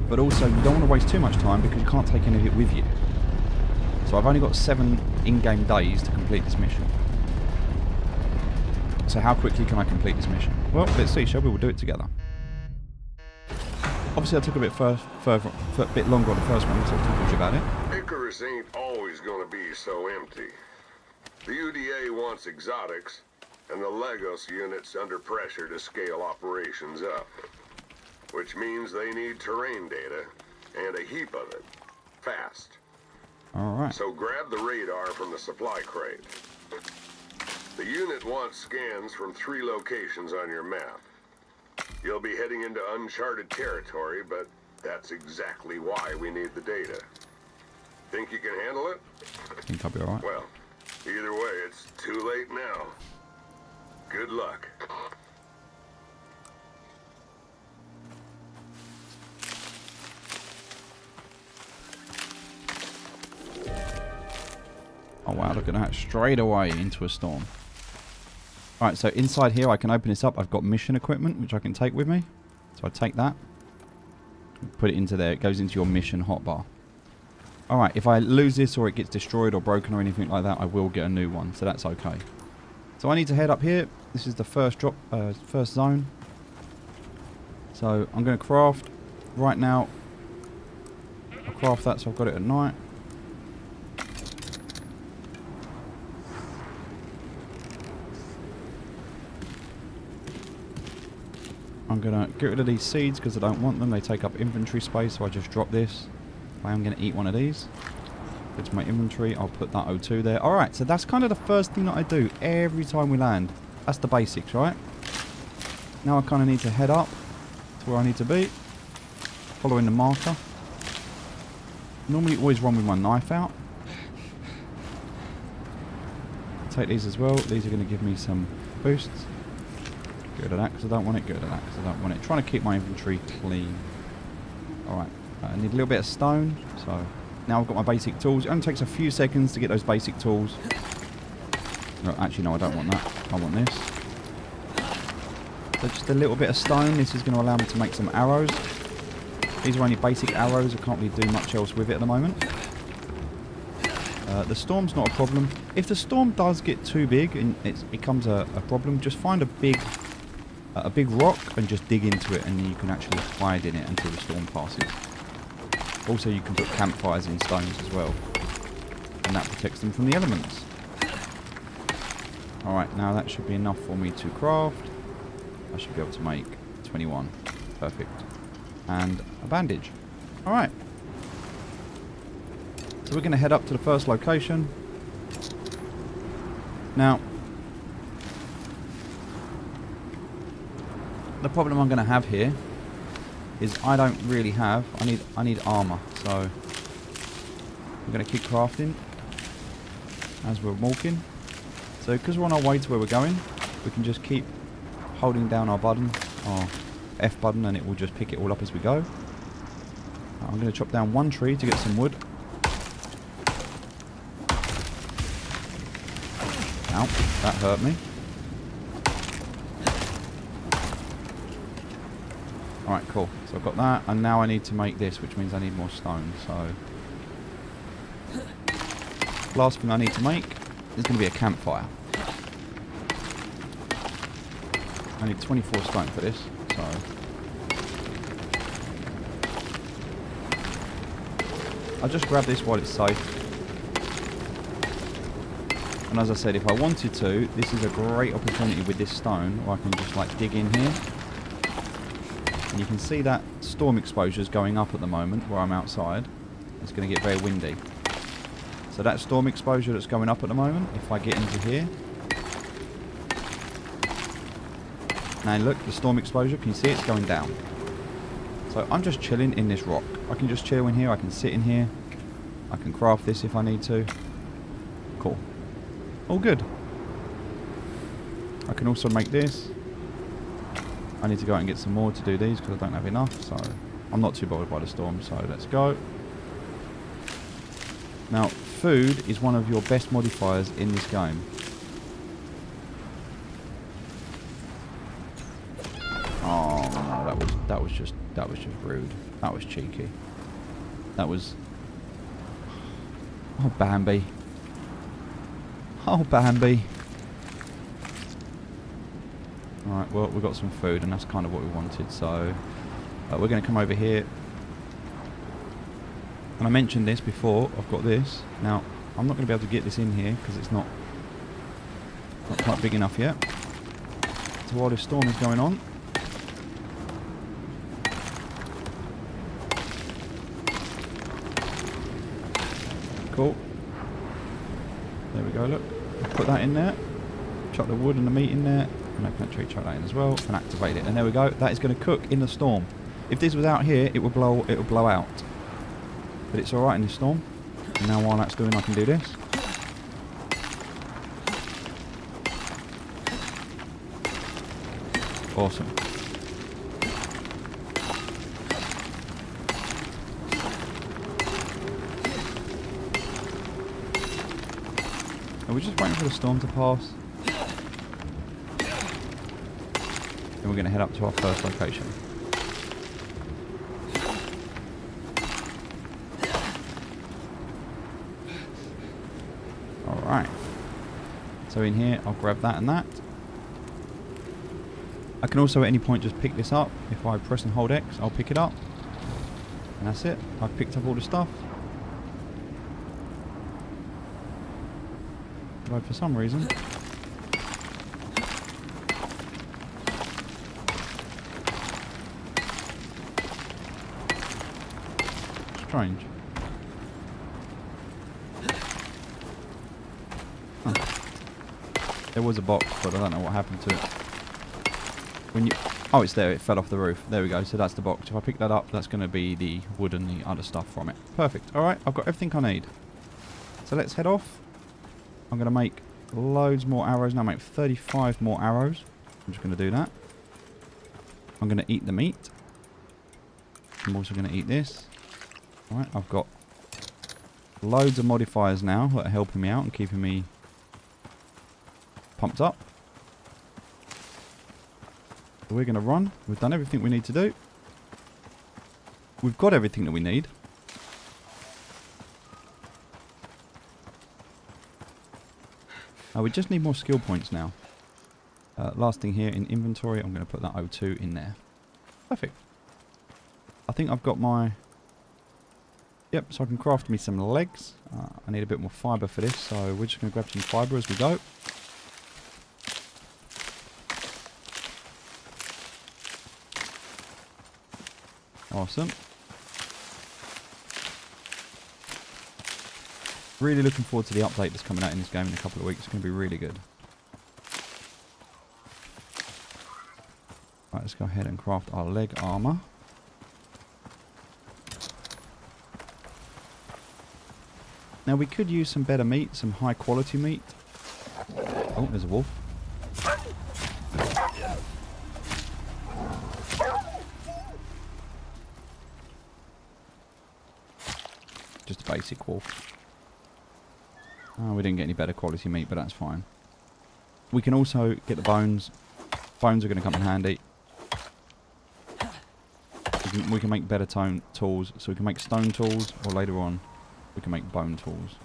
but also you don't want to waste too much time because you can't take any of it with you. So I've only got 7 in-game days to complete this mission. So how quickly can I complete this mission? Well, let's see, shall we? We'll do it together. Obviously I took a bit longer on the first one, so I'll talk to you about it. Icarus ain't always gonna be so empty. The UDA wants exotics, and the Lagos unit's under pressure to scale operations up. Which means they need terrain data, and a heap of it. Fast. Alright. So grab the radar from the supply crate. The unit wants scans from 3 locations on your map. You'll be heading into uncharted territory, but that's exactly why we need the data. Think you can handle it? I think I'll be alright. Well, either way, it's too late now. Good luck. Oh wow, look at that. Straight away into a storm. Alright, so inside here I can open this up. I've got mission equipment, which I can take with me. So I take that. Put it into there. It goes into your mission hotbar. Alright, if I lose this or it gets destroyed or broken or anything like that, I will get a new one. So that's okay. So I need to head up here. This is the first drop, first zone. So I'm going to craft. Right now, I'll craft that so I've got it at night. I'm going to get rid of these seeds because I don't want them. They take up inventory space, so I just drop this. I am going to eat one of these. Go to my inventory. I'll put that O2 there. Alright, so that's kind of the first thing that I do every time we land. That's the basics, right? Now I kind of need to head up to where I need to be. Following the marker. Normally always run with my knife out. Take these as well. These are going to give me some boosts. Get rid of that because I don't want it. Get rid of that because I don't want it. Trying to keep my inventory clean. Alright. I need a little bit of stone. So now I've got my basic tools. It only takes a few seconds to get those basic tools. No, actually, no, I don't want that. I want this. So just a little bit of stone. This is going to allow me to make some arrows. These are only basic arrows. I can't really do much else with it at the moment. The storm's not a problem. If the storm does get too big and it becomes a problem, just find a big rock and just dig into it, and you can actually hide in it until the storm passes. Also, you can put campfires in stones as well, and that protects them from the elements. Alright, now that should be enough for me to craft. I should be able to make 21. Perfect. And a bandage. Alright. So we're going to head up to the first location. Now, the problem I'm going to have here is I don't really have... I need armor, so I'm going to keep crafting as we're walking. So because we're on our way to where we're going, we can just keep holding down our button, our F button, and it will just pick it all up as we go. I'm going to chop down one tree to get some wood. Ow, that hurt me. Alright, cool. So I've got that, and now I need to make this, which means I need more stone, so... Last thing I need to make is going to be a campfire. I need 24 stone for this, so... I'll just grab this while it's safe. And as I said, if I wanted to, this is a great opportunity with this stone, where I can just like dig in here. And you can see that storm exposure is going up at the moment where I'm outside. It's going to get very windy. So that storm exposure that's going up at the moment, if I get into here. Now look, the storm exposure, can you see it's going down? So I'm just chilling in this rock. I can just chill in here, I can sit in here. I can craft this if I need to. Cool. All good. I can also make this. I need to go out and get some more to do these because I don't have enough, so I'm not too bothered by the storm, so let's go. Now, food is one of your best modifiers in this game. Oh no, that was just rude. That was cheeky. That was... Oh, Bambi. Oh, Bambi. Alright, well, we've got some food, and that's kind of what we wanted, so... we're going to come over here. And I mentioned this before, I've got this. Now, I'm not going to be able to get this in here, because it's not quite big enough yet. So while this storm is going on... Cool. There we go, look. Put that in there. Chuck the wood and the meat in there. And I can actually chuck that in as well. And activate it. And there we go. That is going to cook in the storm. If this was out here, it would blow out. But it's alright in this storm. And now while that's doing, I can do this. Awesome. Are we just waiting for the storm to pass? And we're going to head up to our first location. Alright. So in here, I'll grab that and that. I can also at any point just pick this up. If I press and hold X, I'll pick it up. And that's it. I've picked up all the stuff. But for some reason... Strange. Huh. There was a box, but I don't know what happened to it. When you... Oh, it's there. It fell off the roof. There we go. So that's the box. If I pick that up, that's going to be the wood and the other stuff from it. Perfect. Alright, I've got everything I need. So let's head off. I'm going to make loads more arrows. Now make 35 more arrows. I'm just going to do that. I'm going to eat the meat. I'm also going to eat this. Alright, I've got loads of modifiers now that are helping me out and keeping me pumped up. So we're going to run. We've done everything we need to do. We've got everything that we need. We just need more skill points now. Last thing here in inventory, I'm going to put that O2 in there. Perfect. I think I've got my... Yep, so I can craft me some legs. I need a bit more fibre for this, so we're just going to grab some fibre as we go. Awesome. Really looking forward to the update that's coming out in this game in a couple of weeks. It's going to be really good. Right, let's go ahead and craft our leg armour. Now we could use some better meat, some high quality meat. Oh, there's a wolf. Just a basic wolf. Oh, we didn't get any better quality meat, but that's fine. We can also get the bones. Bones are going to come in handy. We can make better tools. So we can make stone tools, or later on, we can make bone tools.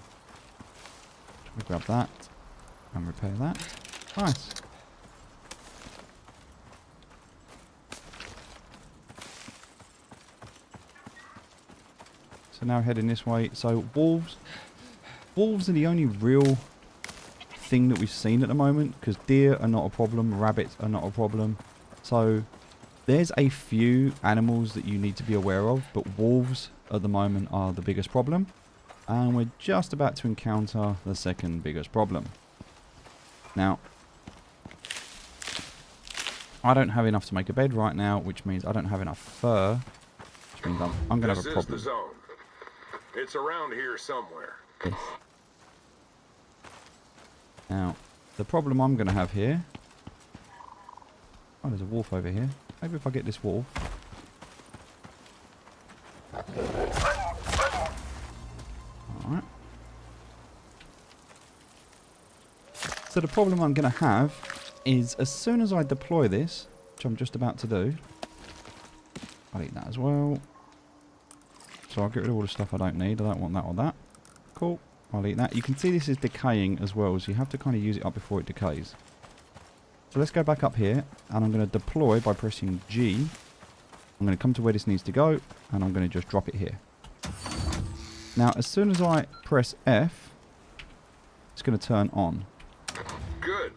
So we grab that and repair that. Nice. So now heading this way. So wolves are the only real thing that we've seen at the moment, because deer are not a problem, rabbits are not a problem. So there's a few animals that you need to be aware of, but wolves at the moment are the biggest problem. And we're just about to encounter the second biggest problem. Now, I don't have enough to make a bed right now, which means I don't have enough fur, which means I'm going to have a problem. This is the zone. It's around here somewhere. Yes. Now, the problem I'm going to have here... Oh, there's a wolf over here. Maybe if I get this wolf... Alright. So the problem I'm going to have is as soon as I deploy this, which I'm just about to do... I'll eat that as well. So I'll get rid of all the stuff I don't need. I don't want that or that. Cool. I'll eat that. You can see this is decaying as well, so you have to kind of use it up before it decays. So let's go back up here, and I'm going to deploy by pressing G. I'm going to come to where this needs to go, and I'm going to just drop it here. Now, as soon as I press F, it's going to turn on. Good.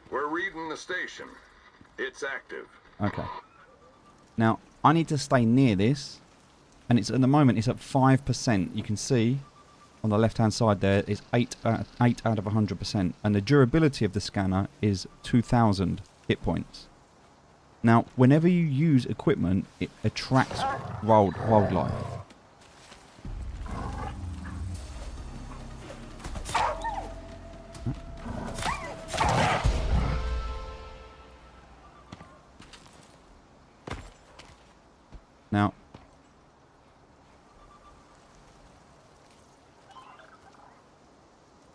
We're reading the station. It's active. Okay. Now, I need to stay near this, and it's at the moment it's at 5%. You can see on the left hand side there is 8 out of 100%, and the durability of the scanner is 2,000 hit points. Now, whenever you use equipment, it attracts wildlife. Now,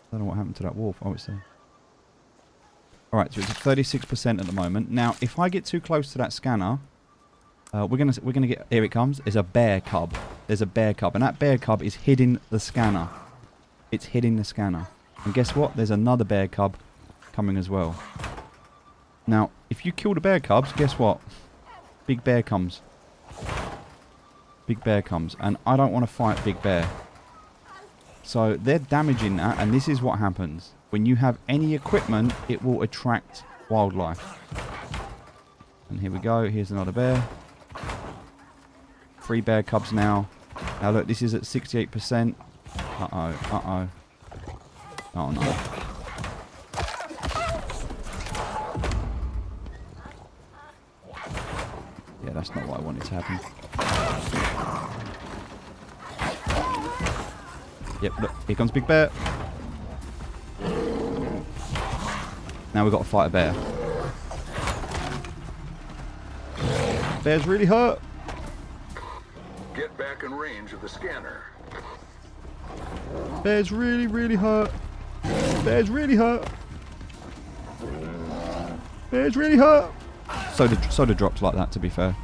I don't know what happened to that wolf. Oh, it's there. Alright, so it's at 36% at the moment. Now, if I get too close to that scanner, we're gonna get... Here it comes. There's a bear cub. There's a bear cub. And that bear cub is hitting the scanner. It's hitting the scanner. And guess what? There's another bear cub coming as well. Now, if you kill the bear cubs, guess what? Big bear comes. Big bear comes. And I don't want to fight big bear. So they're damaging that, and this is what happens. When you have any equipment, it will attract wildlife. And here we go. Here's another bear. 3 bear cubs now. Now look, this is at 68%. Uh-oh, uh-oh. Oh no. Yeah, that's not what I wanted to happen. Yep, look, here comes Big Bear. Now we've got to fight a bear. Bear's really hurt. Get back in range of the scanner. Bear's really, really hurt. Bear's really hurt. Bear's really hurt. Soda drops like that, to be fair.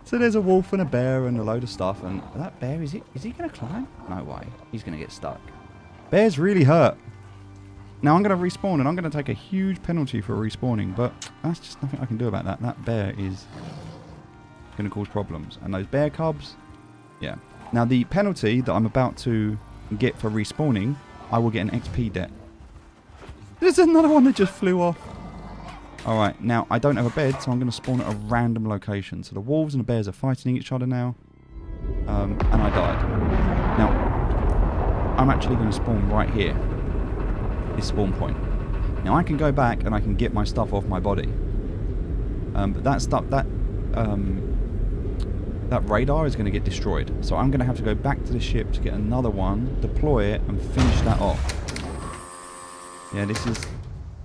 So there's a wolf and a bear and a load of stuff, and that bear, is he going to climb? No way. He's going to get stuck. Bear's really hurt. Now I'm going to respawn, and I'm going to take a huge penalty for respawning, but that's just nothing I can do about that. That bear is going to cause problems. And those bear cubs, yeah. Now the penalty that I'm about to get for respawning, I will get an XP debt. There's another one that just flew off. Alright, now I don't have a bed, so I'm going to spawn at a random location. So the wolves and the bears are fighting each other now. And I died. Now, I'm actually going to spawn right here. This spawn point. Now I can go back and I can get my stuff off my body. But that stuff, that radar is going to get destroyed. So I'm going to have to go back to the ship to get another one, deploy it, and finish that off. Yeah, this is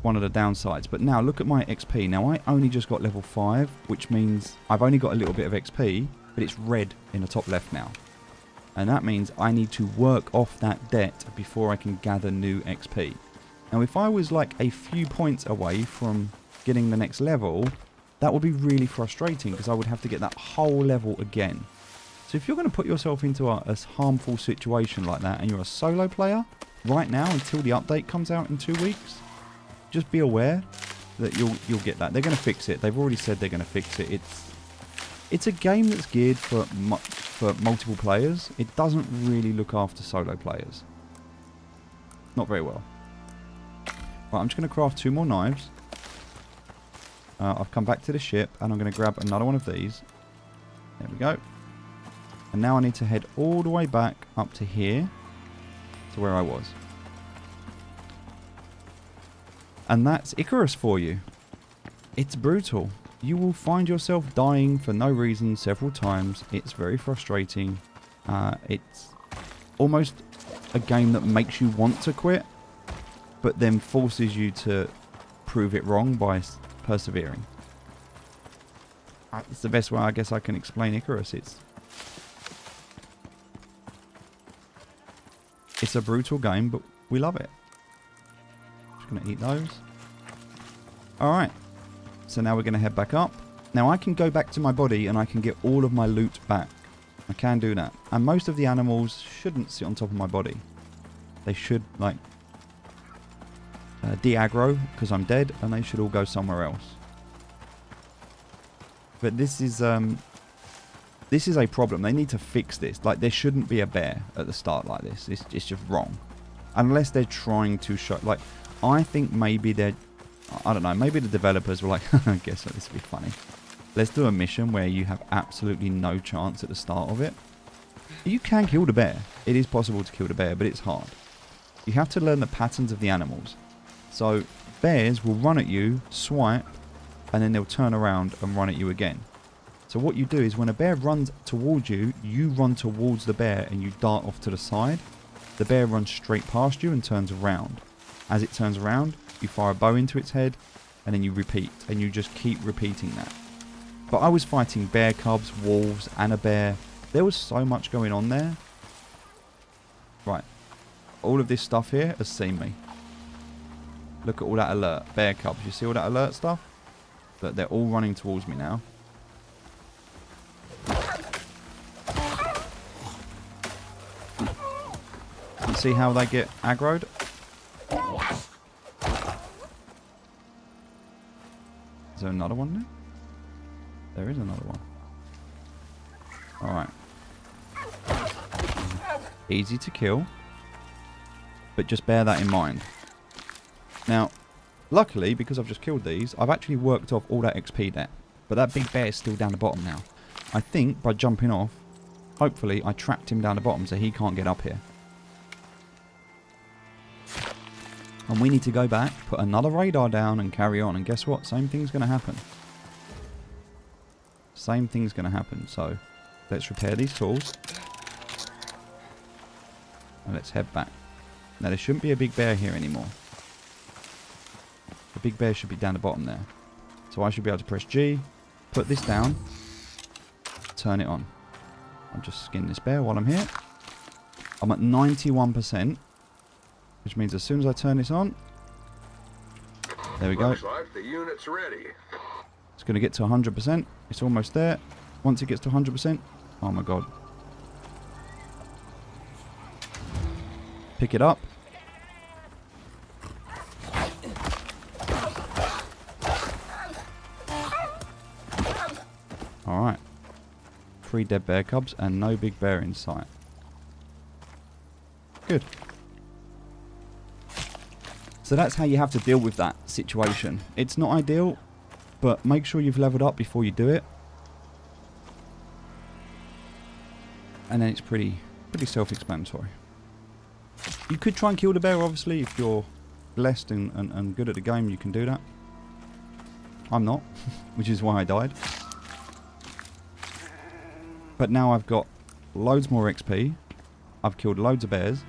one of the downsides. But now look at my XP. Now I only just got level 5, which means I've only got a little bit of XP, but it's red in the top left now. And that means I need to work off that debt before I can gather new XP. Now if I was like a few points away from getting the next level, That would be really frustrating because I would have to get that whole level again. So if you're going to put yourself into a harmful situation like that and you're a solo player right now until the update comes out in 2 weeks, just be aware that you'll get that. They're going to fix it. They've already said they're going to fix it. It's a game that's geared for multiple players. It doesn't really look after solo players. Not very well. Right, I'm just going to craft 2 more knives. I've come back to the ship and I'm going to grab another one of these. There we go. And now I need to head all the way back up to here, to where I was. And that's Icarus for you. It's brutal. You will find yourself dying for no reason several times. It's very frustrating. It's almost a game that makes you want to quit, but then forces you to prove it wrong by persevering. It's the best way I guess I can explain Icarus. It's a brutal game, but we love it. Just going to eat those. Alright. So now we're going to head back up. Now I can go back to my body and I can get all of my loot back. I can do that. And most of the animals shouldn't sit on top of my body. They should, like, de-aggro because I'm dead, and they should all go somewhere else. But this is a problem. They need to fix this. Like, there shouldn't be a bear at the start like this. It's just wrong. Unless they're trying to show... Like, I think maybe they're... I don't know. Maybe the developers were like, I guess this would be funny. Let's do a mission where you have absolutely no chance at the start of it. You can kill the bear. It is possible to kill the bear, but it's hard. You have to learn the patterns of the animals. So, bears will run at you, swipe, and then they'll turn around and run at you again. So what you do is when a bear runs towards you, you run towards the bear and you dart off to the side. The bear runs straight past you and turns around. As it turns around, you fire a bow into its head, and then you repeat, and you just keep repeating that. But I was fighting bear cubs, wolves, and a bear. There was so much going on there. Right. All of this stuff here has seen me. Look at all that alert. Bear cubs. You see all that alert stuff? Look, they're all running towards me now. You see how they get aggroed? Is there another one there? There is another one. Alright. Easy to kill. But just bear that in mind. Now, luckily, because I've just killed these, I've actually worked off all that XP there. But that big bear is still down the bottom now. I think by jumping off, hopefully I trapped him down the bottom so he can't get up here. And we need to go back, put another radar down and carry on. And guess what? Same thing's going to happen. Same thing's going to happen. So let's repair these tools. And let's head back. Now there shouldn't be a big bear here anymore. The big bear should be down the bottom there. So I should be able to press G, put this down, turn it on. I'll just skin this bear while I'm here. I'm at 91%. Which means as soon as I turn this on, there we go. Looks like the unit's ready. It's going to get to 100%. It's almost there. Once it gets to 100%, oh my god. Pick it up. Alright. 3 dead bear cubs and no big bear in sight. Good. So that's how you have to deal with that situation. It's not ideal, but make sure you've leveled up before you do it. And then it's pretty self-explanatory. You could try and kill the bear, obviously, if you're blessed and good at the game, you can do that. I'm not, which is why I died. But now I've got loads more XP, I've killed loads of bears,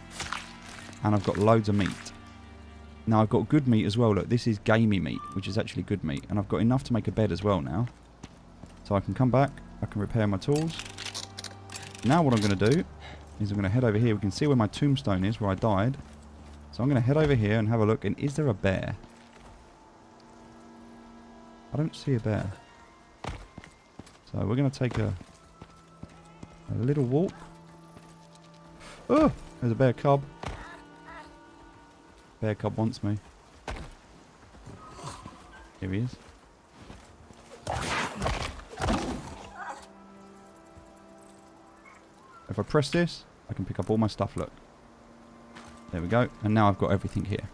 and I've got loads of meat. Now I've got good meat as well. Look, this is gamey meat, which is actually good meat. And I've got enough to make a bed as well now. So I can come back, I can repair my tools. Now what I'm going to do is I'm going to head over here. We can see where my tombstone is, where I died. So I'm going to head over here and have a look. And is there a bear? I don't see a bear. So we're going to take a little walk. Oh, there's a bear cub. Bear cub wants me. Here he is. If I press this, I can pick up all my stuff, look. There we go. And now I've got everything here.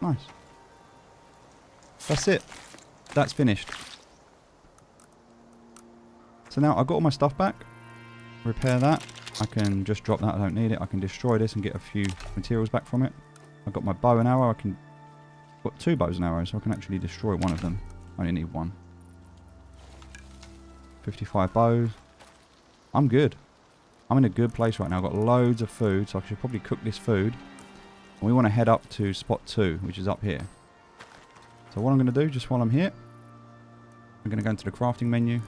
Nice. That's it. That's finished. So now I've got all my stuff back. Repair that. I can just drop that. I don't need it. I can destroy this and get a few materials back from it. I've got my bow and arrow. I've got 2 bows and arrows, so I can actually destroy one of them. I only need 1. 55 bows. I'm good. I'm in a good place right now. I've got loads of food, so I should probably cook this food. And we want to head up to spot 2, which is up here. So what I'm going to do, just while I'm here, I'm going to go into the crafting menu.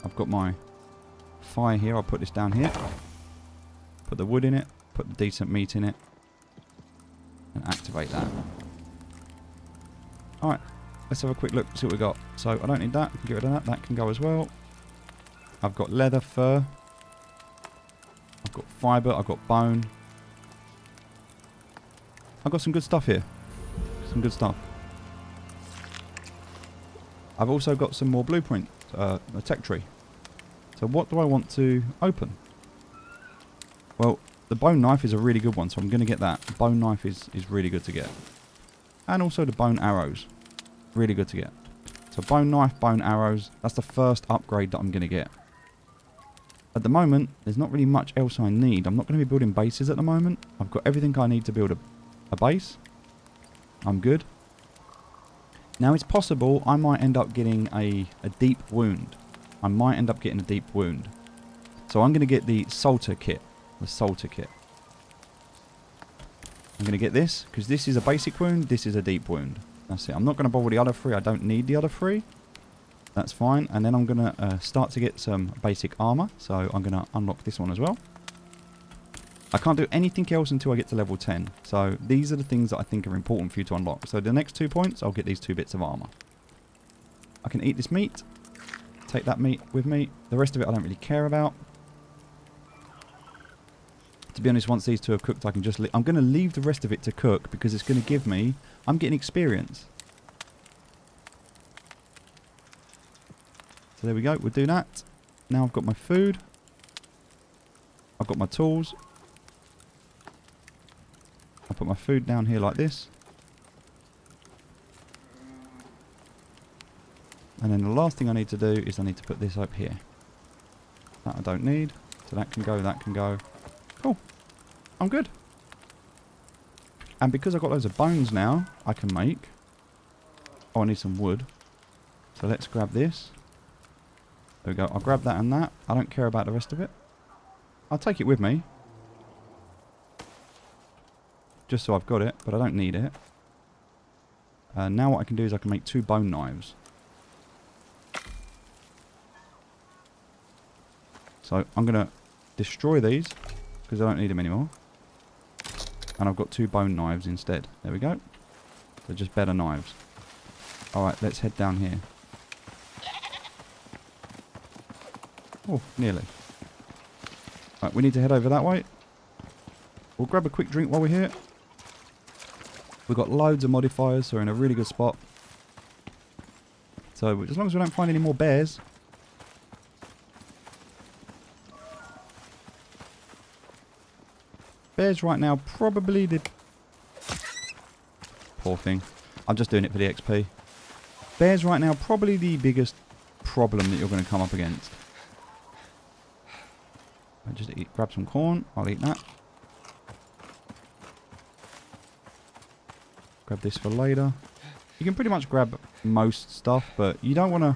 I've got my fire here. I'll put this down here. Put the wood in it. Put the decent meat in it. And activate that. Alright. Let's have a quick look, see what we got. So I don't need that. I can get rid of that. That can go as well. I've got leather, fur. I've got fibre. I've got bone. I've got some good stuff here. Some good stuff. I've also got some more blueprint, a tech tree. So what do I want to open? Well, the bone knife is a really good one, so I'm going to get that. The bone knife is really good to get. And also the bone arrows. Really good to get. So bone knife, bone arrows. That's the first upgrade that I'm going to get. At the moment, there's not really much else I need. I'm not going to be building bases at the moment. I've got everything I need to build a base. I'm good. Now it's possible I might end up getting a deep wound. I might end up getting a deep wound. So I'm going to get the Salter kit. The Salter kit. I'm going to get this, because this is a basic wound, this is a deep wound. That's it. I'm not going to bother with the other 3. I don't need the other 3. That's fine. And then I'm going to start to get some basic armor. So I'm going to unlock this one as well. I can't do anything else until I get to level 10. So these are the things that I think are important for you to unlock. So the next 2 points, I'll get these 2 bits of armor. I can eat this meat. Take that meat with me. The rest of it I don't really care about. To be honest, once these 2 are cooked, I can just... I'm going to leave the rest of it to cook because it's going to give me... I'm getting experience. So there we go. We'll do that. Now I've got my food. I've got my tools. I'll put my food down here like this. And then the last thing I need to do is I need to put this up here. That I don't need. So that can go, that can go. Cool. I'm good. And because I've got loads of bones now, I can make... Oh, I need some wood. So let's grab this. There we go. I'll grab that and that. I don't care about the rest of it. I'll take it with me. Just so I've got it, but I don't need it. Now what I can do is I can make 2 bone knives. So I'm going to destroy these because I don't need them anymore. And I've got 2 bone knives instead. There we go. They're just better knives. Alright, let's head down here. Oh, nearly. Right, we need to head over that way. We'll grab a quick drink while we're here. We've got loads of modifiers, so we're in a really good spot. So as long as we don't find any more bears. Bears right now probably the... Poor thing. I'm just doing it for the XP. Bears right now probably the biggest problem that you're going to come up against. I just grab some corn. I'll eat that. Grab this for later. You can pretty much grab most stuff, but you don't want to...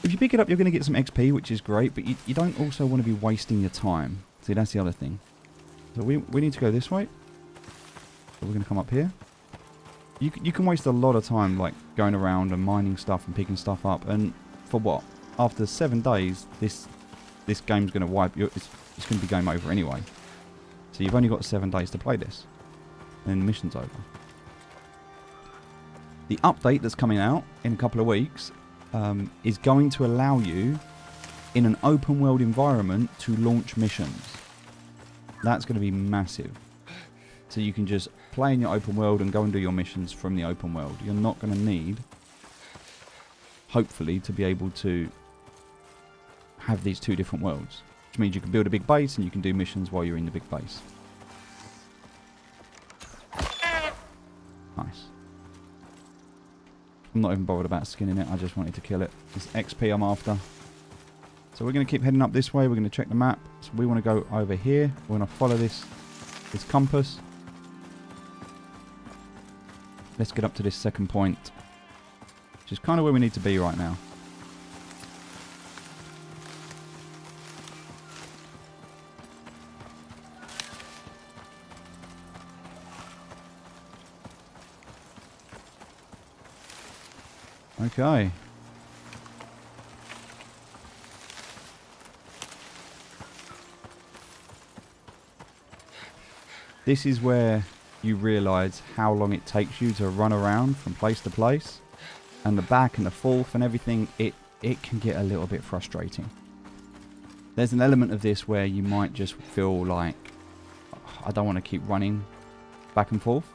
If you pick it up, you're going to get some XP, which is great, but you don't also want to be wasting your time. See, that's the other thing. So we need to go this way. So we're going to come up here. You can waste a lot of time like going around and mining stuff and picking stuff up. And for what? After 7 days, this game's going to wipe you. It's going to be game over anyway. So you've only got 7 days to play this. And then the mission's over. The update that's coming out in a couple of weeks is going to allow you, in an open world environment, to launch missions. That's going to be massive. So you can just play in your open world and go and do your missions from the open world. You're not going to need, hopefully, to be able to have these two different worlds. Which means you can build a big base and you can do missions while you're in the big base. Nice. I'm not even bothered about skinning it. I just wanted to kill it. It's XP I'm after. So we're going to keep heading up this way. We're going to check the map. So we want to go over here. We're going to follow this compass. Let's get up to this second point, which is kind of where we need to be right now. Okay. This is where you realise how long it takes you to run around from place to place. And the back and the forth and everything, it can get a little bit frustrating. There's an element of this where you might just feel like, I don't want to keep running back and forth.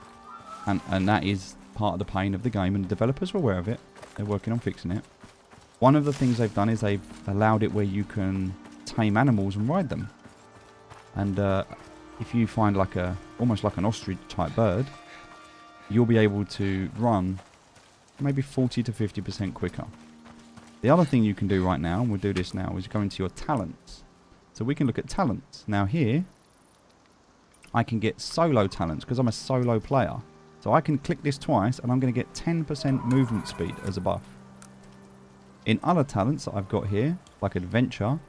And that is part of the pain of the game, and the developers are aware of it. They're working on fixing it. One of the things they've done is they've allowed it where you can tame animals and ride them. And if you find like almost like an ostrich type bird, you'll be able to run maybe 40 to 50% quicker. The other thing you can do right now, and we'll do this now, is go into your talents. So we can look at talents. Now here, I can get solo talents because I'm a solo player. So I can click this twice and I'm going to get 10% movement speed as a buff. In other talents that I've got here, like adventure,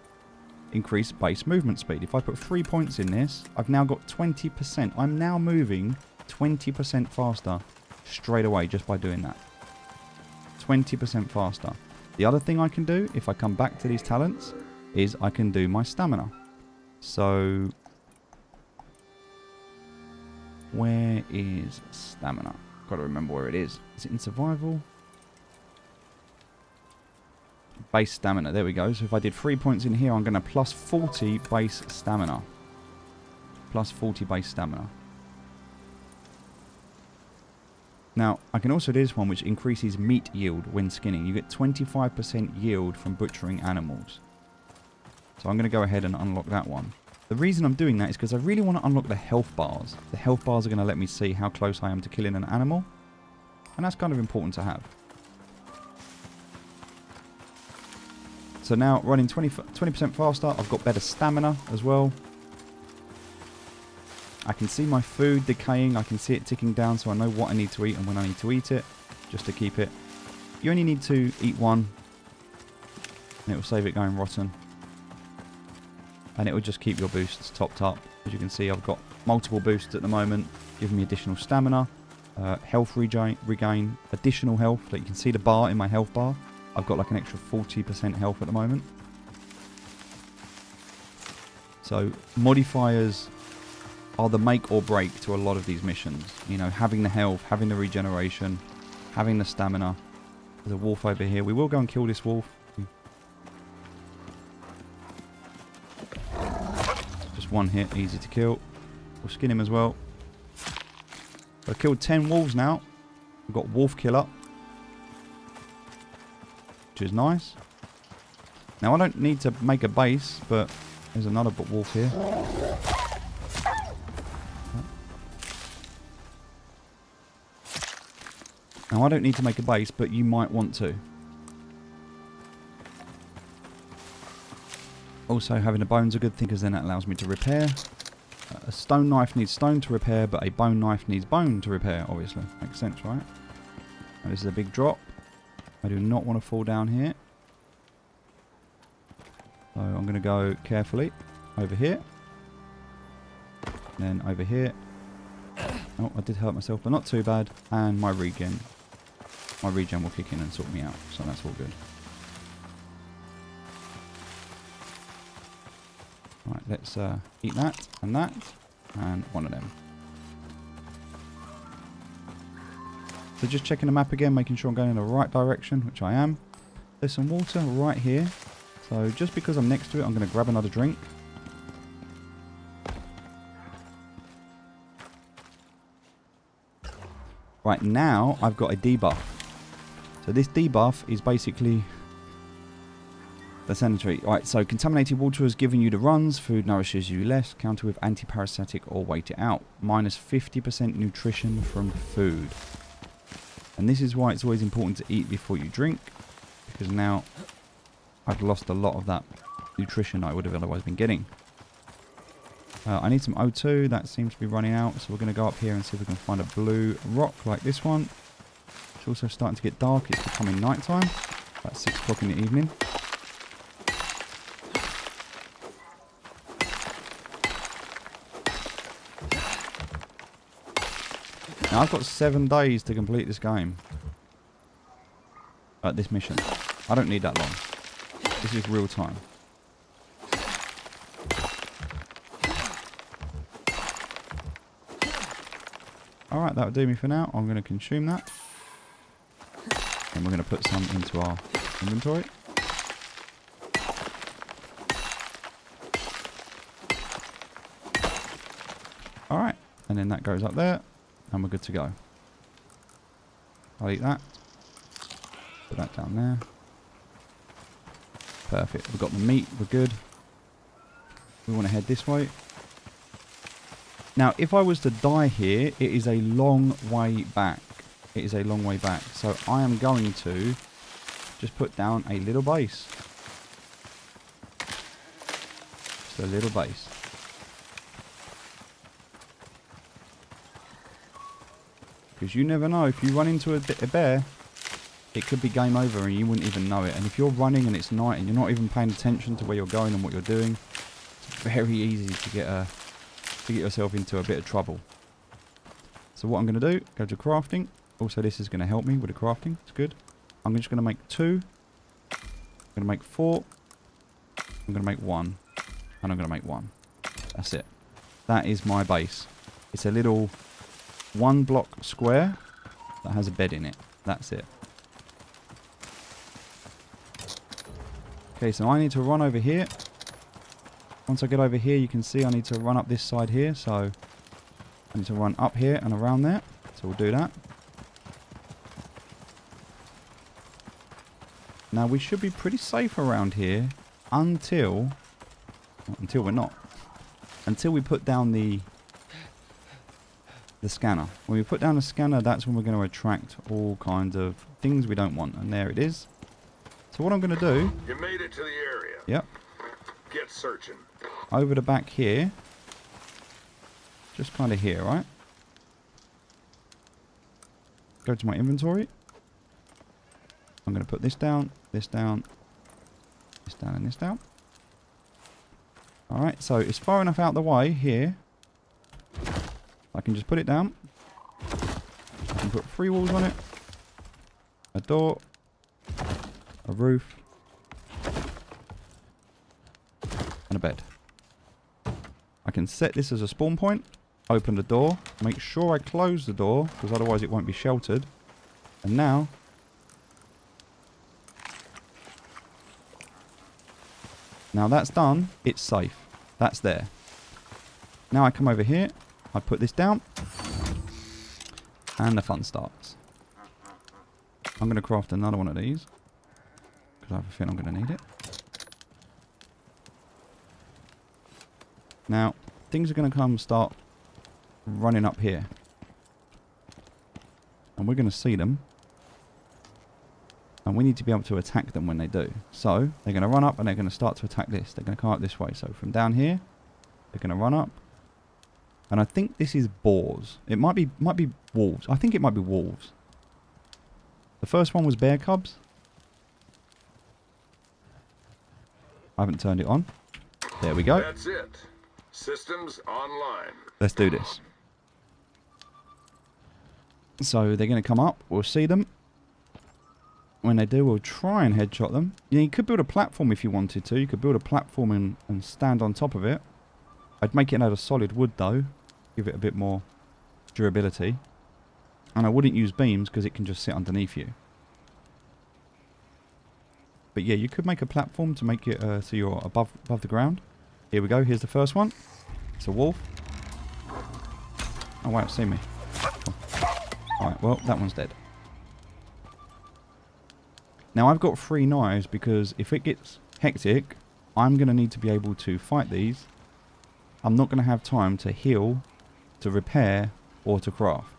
increase base movement speed. If I put 3 points in this, I've now got 20%. I'm now moving 20% faster straight away just by doing that. 20% faster. The other thing I can do, if I come back to these talents, is I can do my stamina. So where is stamina? Got to remember where it is. Is it in survival? Base stamina. There we go. So if I did 3 points in here, I'm going to plus 40 base stamina. Plus 40 base stamina. Now, I can also do this one, which increases meat yield when skinning. You get 25% yield from butchering animals. So I'm going to go ahead and unlock that one. The reason I'm doing that is because I really want to unlock the health bars. The health bars are going to let me see how close I am to killing an animal. And that's kind of important to have. So now running 20% faster, I've got better stamina as well. I can see my food decaying, I can see it ticking down, so I know what I need to eat and when I need to eat it, just to keep it. You only need to eat one, and it will save it going rotten. And it will just keep your boosts topped up. As you can see, I've got multiple boosts at the moment, giving me additional stamina, health regain, additional health. Like you can see the bar in my health bar. I've got like an extra 40% health at the moment. So modifiers are the make or break to a lot of these missions. You know, having the health, having the regeneration, having the stamina. There's a wolf over here. We will go and kill this wolf. Just one hit, easy to kill. We'll skin him as well. I've killed 10 wolves now. We've got wolf killer, which is nice. Now I don't need to make a base, but there's another wolf here. Now I don't need to make a base, but you might want to. Also, having the bones are a good thing because then that allows me to repair. A stone knife needs stone to repair, but a bone knife needs bone to repair, obviously. Makes sense, right? Now this is a big drop. I do not want to fall down here. So I'm going to go carefully over here. And then over here. Oh, I did hurt myself, but not too bad. And my regen. My regen will kick in and sort me out, so that's all good. Right, let's eat that, and one of them. So just checking the map again, making sure I'm going in the right direction, which I am. There's some water right here. So just because I'm next to it, I'm going to grab another drink. Right, now I've got a debuff. So this debuff is basically the sanitary. Right, so contaminated water has given you the runs. Food nourishes you less. Counter with anti-parasitic or wait it out. Minus 50% nutrition from food. And this is why it's always important to eat before you drink. Because now I've lost a lot of that nutrition I would have otherwise been getting. I need some O2. That seems to be running out. So we're going to go up here and see if we can find a blue rock like this one. It's also starting to get dark. It's becoming night time. About 6 o'clock in the evening. Now I've got 7 days to complete this game. This mission. I don't need that long. This is real time. Alright, that'll do me for now. I'm going to consume that. And we're going to put some into our inventory. Alright, and then that goes up there. And we're good to go. I'll eat that. Put that down there. Perfect. We've got the meat. We're good. We want to head this way. Now, if I was to die here, it is a long way back. It is a long way back. So I am going to just put down a little base. Just a little base. Because you never know. If you run into a bear, it could be game over and you wouldn't even know it. And if you're running and it's night and you're not even paying attention to where you're going and what you're doing, it's very easy to get yourself into a bit of trouble. So what I'm going to do, go to crafting. Also, this is going to help me with the crafting. It's good. I'm just going to make 2. I'm going to make 4. I'm going to make 1. And I'm going to make 1. That's it. That is my base. It's a little 1 block square that has a bed in it. That's it. Okay, so I need to run over here. Once I get over here, you can see I need to run up this side here. So I need to run up here and around there. So we'll do that. Now we should be pretty safe around here until we're not. Until we put down the scanner. When we put down the scanner, that's when we're going to attract all kinds of things we don't want. And there it is. So what I'm going to do... You made it to the area. Yep. Get searching. Over the back here. Just kind of here, right? Go to my inventory. I'm going to put this down, this down, this down, and this down. Alright, so it's far enough out the way here. I can just put it down. I can put 3 walls on it. A door. A roof. And a bed. I can set this as a spawn point. Open the door. Make sure I close the door, because otherwise it won't be sheltered. And now... Now that's done. It's safe. That's there. Now I come over here. I put this down. And the fun starts. I'm going to craft another one of these. Because I have a feeling I'm going to need it. Now, things are going to start running up here. And we're going to see them. And we need to be able to attack them when they do. So, they're going to run up and they're going to start to attack this. They're going to come up this way. So, from down here, they're going to run up. And I think this is boars. It might be wolves. I think it might be wolves. The first one was bear cubs. I haven't turned it on. There we go. That's it. Systems online. Let's do this. So they're going to come up. We'll see them. When they do, we'll try and headshot them. You could build a platform if you wanted to. You could build a platform and stand on top of it. I'd make it out of solid wood though. Give it a bit more durability. And I wouldn't use beams because it can just sit underneath you. But yeah, you could make a platform to make it so you're above the ground. Here we go. Here's the first one. It's a wolf. Oh wow, it's seen me. Cool. Alright, well, that one's dead. Now I've got 3 knives because if it gets hectic, I'm going to need to be able to fight these. I'm not going to have time to heal, to repair, or to craft.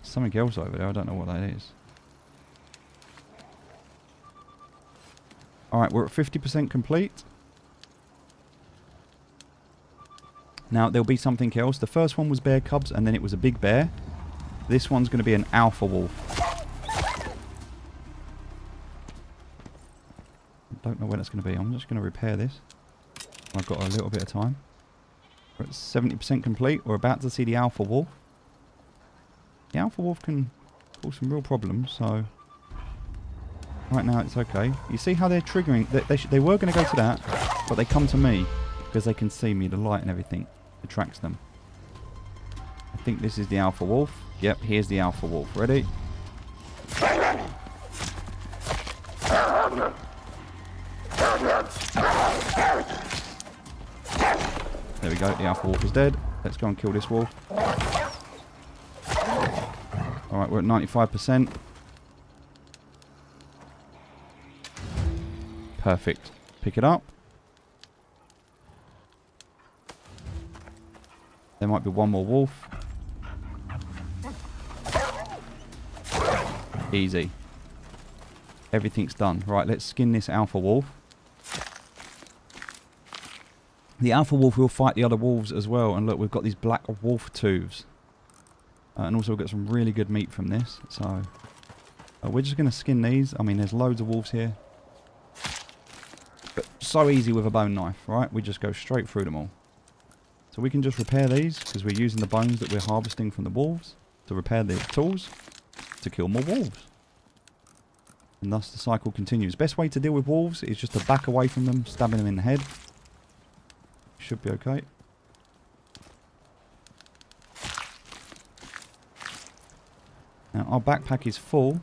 Something else over there, I don't know what that is. Alright, we're at 50% complete. Now, there'll be something else. The first one was bear cubs, and then it was a big bear. This one's going to be an alpha wolf. Don't know when it's going to be. I'm just going to repair this. I've got a little bit of time. We're at 70% complete. We're about to see the alpha wolf. The alpha wolf can cause some real problems, so right now it's okay. You see how they're triggering? They were going to go to that, but they come to me because they can see me. The light and everything attracts them. I think this is the alpha wolf. Yep, here's the alpha wolf. Ready? There we go. The alpha wolf is dead. Let's go and kill this wolf. Alright, we're at 95%. Perfect. Pick it up. There might be one more wolf. Easy. Everything's done. Right, let's skin this alpha wolf. The alpha wolf will fight the other wolves as well. And look, we've got these black wolf tooths. And also we've got some really good meat from this. So we're just going to skin these. I mean, there's loads of wolves here. But so easy with a bone knife, right? We just go straight through them all. So we can just repair these because we're using the bones that we're harvesting from the wolves to repair the tools to kill more wolves. And thus the cycle continues. Best way to deal with wolves is just to back away from them, stabbing them in the head. Should be okay. Now our backpack is full.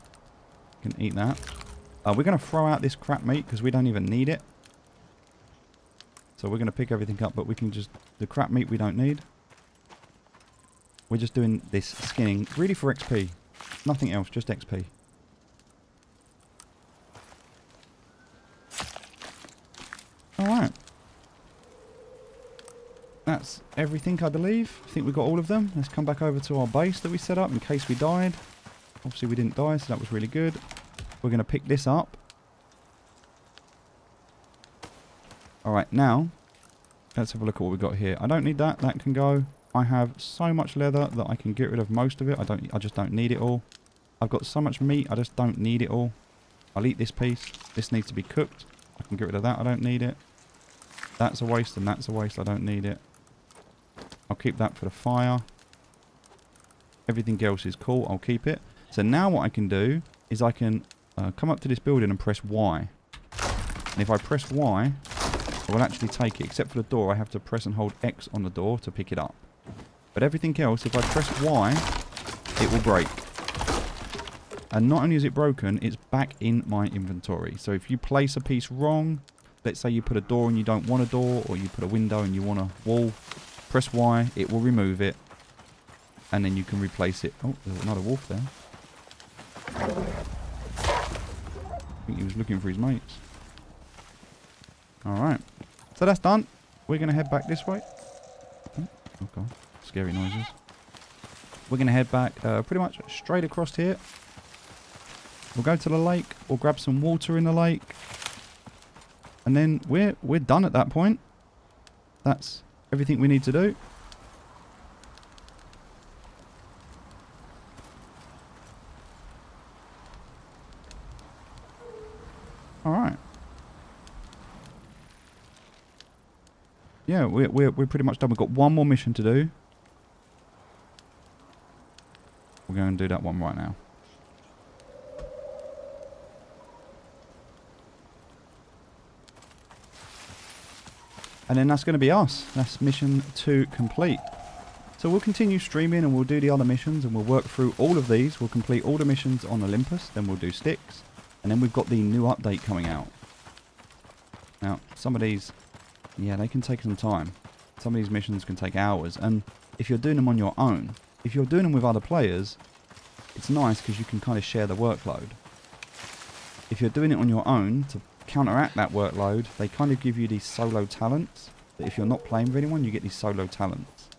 You can eat that. We're going to throw out this crap meat because we don't even need it. So we're going to pick everything up, but we can just... The crap meat we don't need. We're just doing this skinning really for XP. Nothing else, just XP. Alright. That's everything, I believe. I think we got all of them. Let's come back over to our base that we set up in case we died. Obviously we didn't die, so that was really good. We're going to pick this up. Alright, now, let's have a look at what we've got here. I don't need that. That can go. I have so much leather that I can get rid of most of it. I just don't need it all. I've got so much meat, I just don't need it all. I'll eat this piece. This needs to be cooked. I can get rid of that. I don't need it. That's a waste and that's a waste. I don't need it. I'll keep that for the fire. Everything else is cool. I'll keep it. So now what I can do is I can come up to this building and press Y. And if I press Y, I will actually take it. Except for the door, I have to press and hold X on the door to pick it up. But everything else, if I press Y, it will break. And not only is it broken, it's back in my inventory. So if you place a piece wrong, let's say you put a door and you don't want a door, or you put a window and you want a wall, press Y, it will remove it. And then you can replace it. Oh, there's another wolf there. I think he was looking for his mates. Alright. So that's done. We're going to head back this way. Oh, okay. Scary noises. We're going to head back pretty much straight across here. We'll go to the lake. We'll grab some water in the lake. And then we're done at that point. That's everything we need to do. Alright. Yeah, we're pretty much done. We've got one more mission to do. We're going to do that one right now. And then that's going to be us. That's mission 2 complete. So we'll continue streaming and we'll do the other missions and we'll work through all of these. We'll complete all the missions on Olympus. Then we'll do Styx. And then we've got the new update coming out. Now, some of these, yeah, they can take some time. Some of these missions can take hours. And if you're doing them on your own, if you're doing them with other players, it's nice because you can kind of share the workload. If you're doing it on your own, to counteract that workload, they kind of give you these solo talents. That if you're not playing with anyone, you get these solo talents.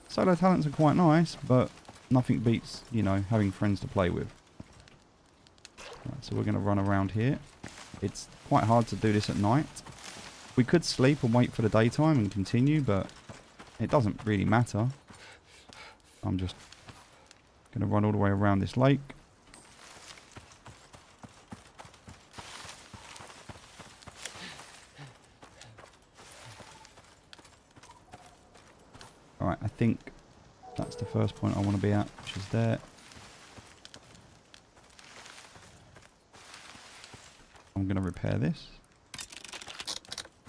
Solo talents are quite nice, but nothing beats, you know, having friends to play with. Right, so we're going to run around here. It's quite hard to do this at night. We could sleep and wait for the daytime and continue, but it doesn't really matter. I'm just going to run all the way around this lake. Alright, I think that's the first point I want to be at, which is there. I'm going to repair this.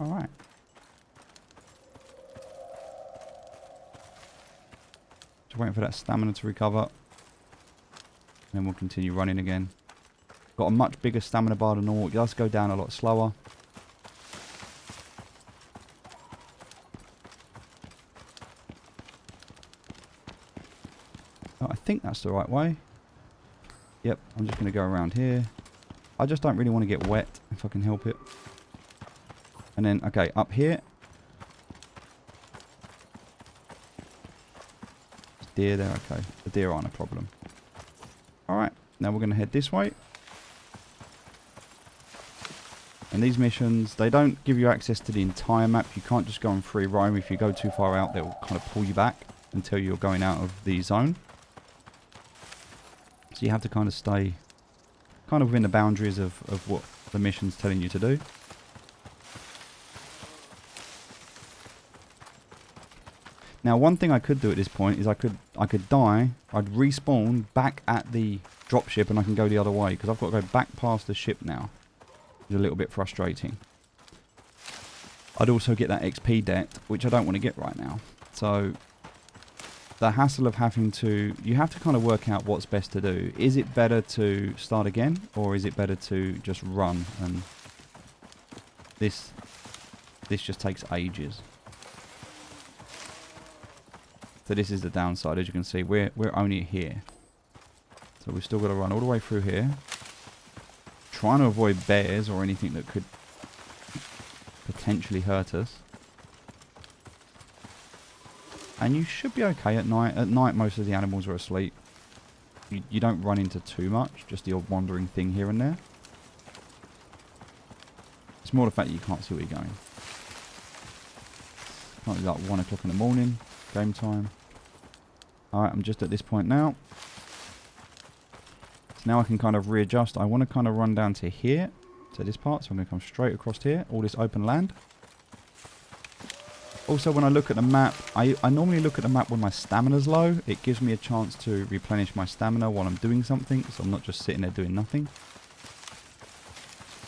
Alright. Just waiting for that stamina to recover. Then we'll continue running again. Got a much bigger stamina bar than normal. It does go down a lot slower. Oh, I think that's the right way. Yep, I'm just going to go around here. I just don't really want to get wet if I can help it. And then, okay, up here. Deer there, okay. The deer aren't a problem. Alright, now we're going to head this way. And these missions, they don't give you access to the entire map. You can't just go on free roam. If you go too far out, they'll kind of pull you back until you're going out of the zone. So you have to kind of stay kind of within the boundaries of what the mission's telling you to do. Now, one thing I could do at this point is I could die. I'd respawn back at the dropship and I can go the other way because I've got to go back past the ship now. It's a little bit frustrating. I'd also get that XP debt, which I don't want to get right now. So the hassle of having to, you have to kind of work out what's best to do. Is it better to start again or is it better to just run? And this just takes ages. So this is the downside. As you can see, we're only here. So we've still got to run all the way through here. Trying to avoid bears or anything that could potentially hurt us. And you should be okay at night. At night, most of the animals are asleep. You don't run into too much. Just the odd wandering thing here and there. It's more the fact that you can't see where you're going. Might be like 1 o'clock in the morning. Game time. Alright, I'm just at this point now. So now I can kind of readjust. I want to kind of run down to here. To this part. So I'm going to come straight across here. All this open land. Also, when I look at the map, I normally look at the map when my stamina's low. It gives me a chance to replenish my stamina while I'm doing something. So I'm not just sitting there doing nothing.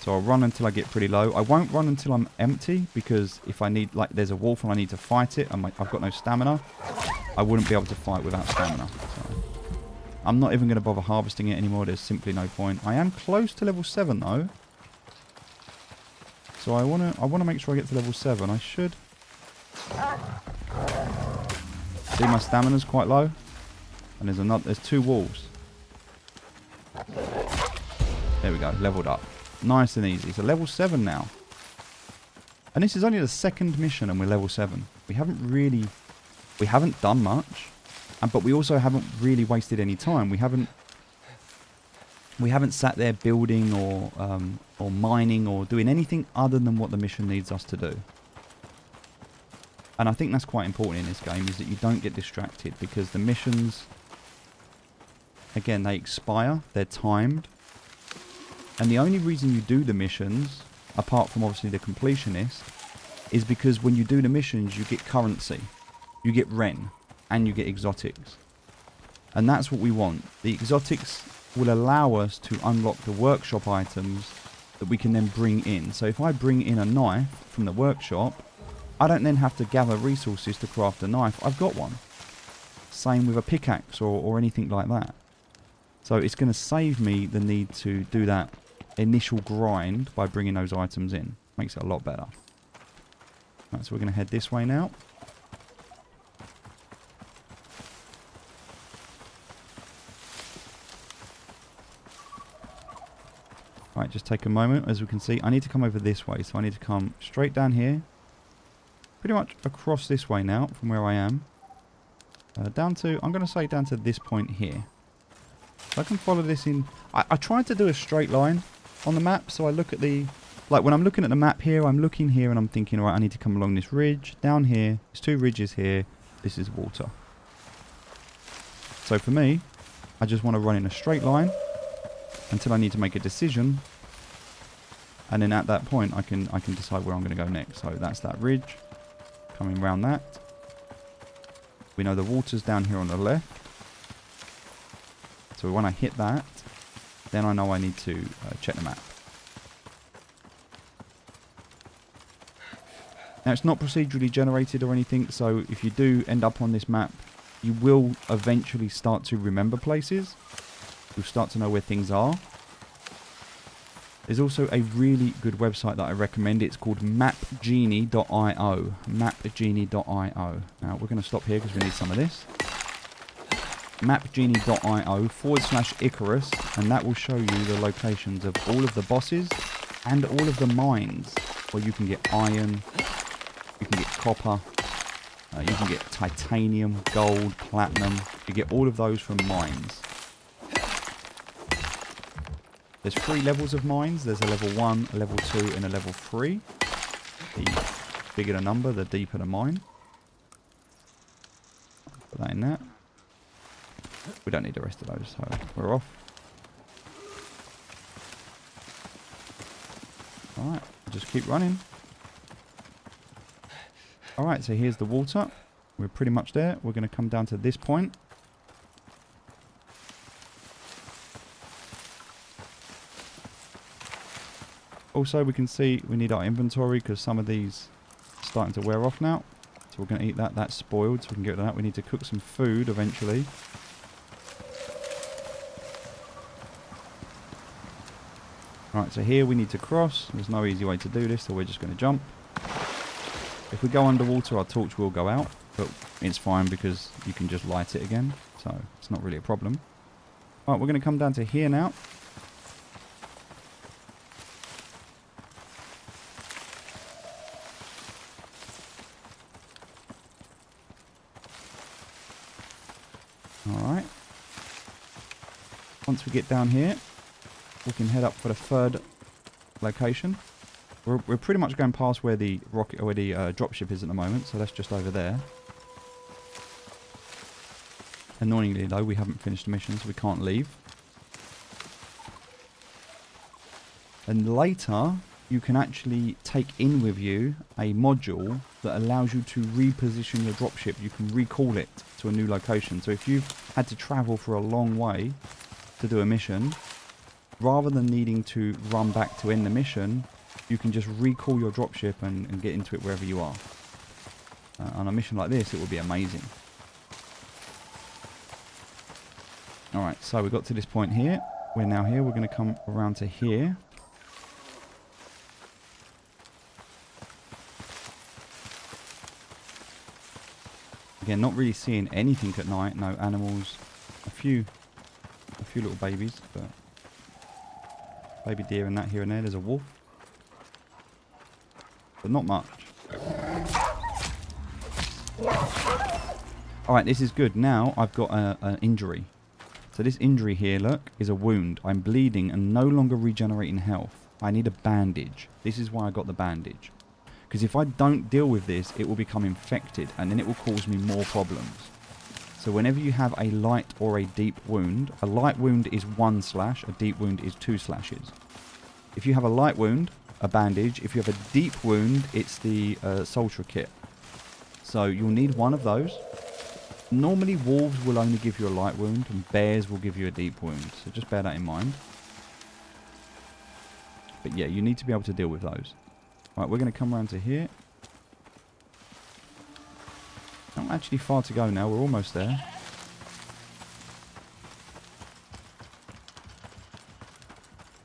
So I'll run until I get pretty low. I won't run until I'm empty, because if I need, like, there's a wolf and I need to fight it, and I've got no stamina, I wouldn't be able to fight without stamina. So I'm not even going to bother harvesting it anymore. There's simply no point. I am close to level 7 though. So I wanna make sure I get to level 7. I should. See, my stamina's quite low, and there's 2 wolves. There we go, leveled up. Nice and easy. So level 7 now. And this is only the 2nd mission and we're level 7. We haven't done much. But we also haven't really wasted any time. We haven't sat there building or mining or doing anything other than what the mission needs us to do. And I think that's quite important in this game, is that you don't get distracted, because the missions, again, they expire, they're timed. And the only reason you do the missions, apart from obviously the completionist, is because when you do the missions, you get currency, you get Ren, and you get exotics. And that's what we want. The exotics will allow us to unlock the workshop items that we can then bring in. So if I bring in a knife from the workshop, I don't then have to gather resources to craft a knife. I've got one. Same with a pickaxe or anything like that. So it's going to save me the need to do that initial grind by bringing those items in. Makes it a lot better. Right, so we're going to head this way now. Right, just take a moment. As we can see, I need to come over this way. So I need to come straight down here. Pretty much across this way now from where I am. Down to, I'm going to say down to this point here. So I can follow this in. I tried to do a straight line on the map. So I look at the, like when I'm looking at the map here, I'm looking here and I'm thinking, all right, I need to come along this ridge. Down here, there's 2 ridges here. This is water. So for me, I just want to run in a straight line until I need to make a decision. And then at that point, I can decide where I'm going to go next. So that's that ridge. Coming round that. We know the water's down here on the left. So when I hit that, then I know I need to check the map. Now it's not procedurally generated or anything, so if you do end up on this map, you will eventually start to remember places. You'll start to know where things are. There's also a really good website that I recommend. It's called mapgenie.io. Mapgenie.io. Now we're going to stop here because we need some of this. Mapgenie.io/Icarus, and that will show you the locations of all of the bosses and all of the mines where you can get iron, you can get copper, you can get titanium, gold, platinum. You get all of those from mines. There's 3 levels of mines. There's a level 1, a level 2, and a level 3. The bigger the number, the deeper the mine. Put that in there. We don't need the rest of those, so we're off. Alright, just keep running. Alright, so here's the water. We're pretty much there. We're going to come down to this point. Also, we can see we need our inventory because some of these are starting to wear off now. So we're going to eat that. That's spoiled, so we can get rid of that. We need to cook some food eventually. Right, so here we need to cross. There's no easy way to do this, so we're just going to jump. If we go underwater, our torch will go out, but it's fine because you can just light it again, so it's not really a problem. Right, we're going to come down to here now. Alright. Once we get down here, we can head up for the 3rd location. We're pretty much going past where the rocket, where the dropship is at the moment, so that's just over there. Annoyingly though, we haven't finished the mission, so we can't leave. And later, you can actually take in with you a module that allows you to reposition your dropship. You can recall it to a new location. So if you've had to travel for a long way to do a mission, rather than needing to run back to end the mission, you can just recall your dropship and get into it wherever you are. On a mission like this, it would be amazing. Alright, so we got to this point here. We're now here. We're going to come around to here. Again, not really seeing anything at night. No animals. A few little babies, but baby deer and that here and there. There's a wolf, but not much. Alright, this is good. Now I've got an injury. So this injury here, look, is a wound. I'm bleeding and no longer regenerating health. I need a bandage. This is why I got the bandage. Because if I don't deal with this, it will become infected and then it will cause me more problems. So whenever you have a light or a deep wound, a light wound is 1 slash, a deep wound is 2 slashes. If you have a light wound, a bandage. If you have a deep wound, it's the soldier kit. So you'll need one of those. Normally wolves will only give you a light wound and bears will give you a deep wound. So just bear that in mind. But yeah, you need to be able to deal with those. Right, we're going to come around to here. not actually far to go now. We're almost there.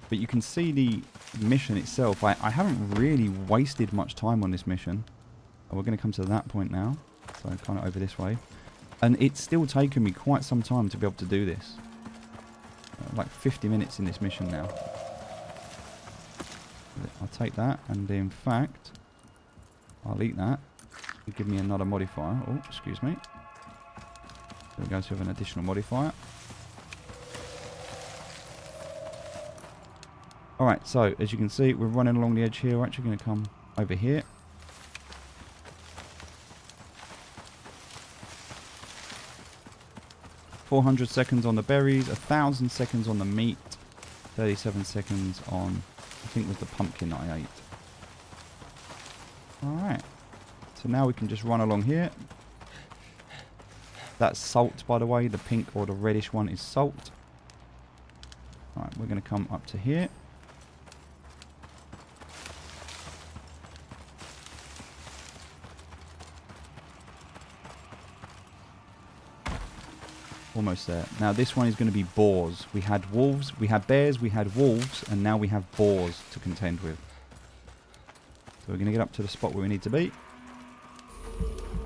But you can see the mission itself. I haven't really wasted much time on this mission. And we're going to come to that point now. So kind of over this way. And it's still taken me quite some time to be able to do this. Like 50 minutes in this mission now. I'll take that, and in fact, I'll eat that. It'll give me another modifier. Oh, excuse me. There we go, so we have an additional modifier. Alright, so as you can see, we're running along the edge here. We're actually going to come over here. $400 seconds on the berries, 1,000 seconds on the meat, 37 seconds on, I think was the pumpkin that I ate. Alright, so now we can just run along here. That's salt, by the way. The pink or the reddish one is salt. Alright, we're going to come up to here. Almost there. Now this one is going to be boars. We had wolves, we had bears, we had wolves, and now we have boars to contend with. So we're going to get up to the spot where we need to be.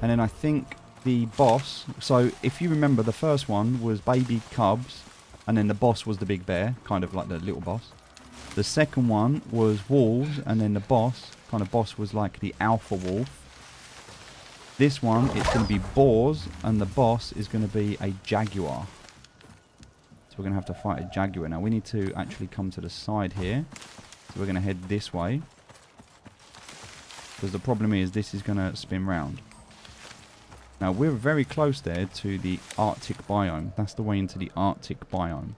And then I think the boss... So if you remember, the first one was baby cubs, and then the boss was the big bear, kind of like the little boss. The second one was wolves, and then the boss was like the alpha wolf. This one, it's going to be boars, and the boss is going to be a jaguar. So we're going to have to fight a jaguar. Now, we need to actually come to the side here. So we're going to head this way. Because the problem is, this is going to spin round. Now, we're very close there to the Arctic biome. That's the way into the Arctic biome.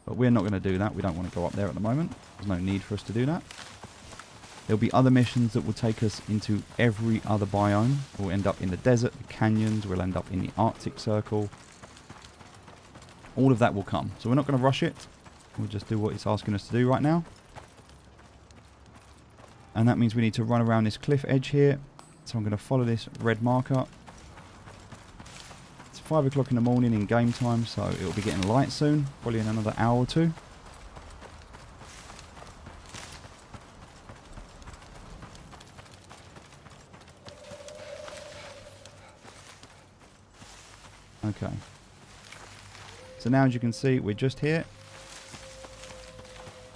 But we're not going to do that. We don't want to go up there at the moment. There's no need for us to do that. There'll be other missions that will take us into every other biome. We'll end up in the desert, the canyons. We'll end up in the Arctic Circle. All of that will come. So we're not going to rush it. We'll just do what it's asking us to do right now. And that means we need to run around this cliff edge here. So I'm going to follow this red marker. It's 5 o'clock in the morning in game time, so it'll be getting light soon. Probably in another hour or two. Okay. So now as you can see, we're just here.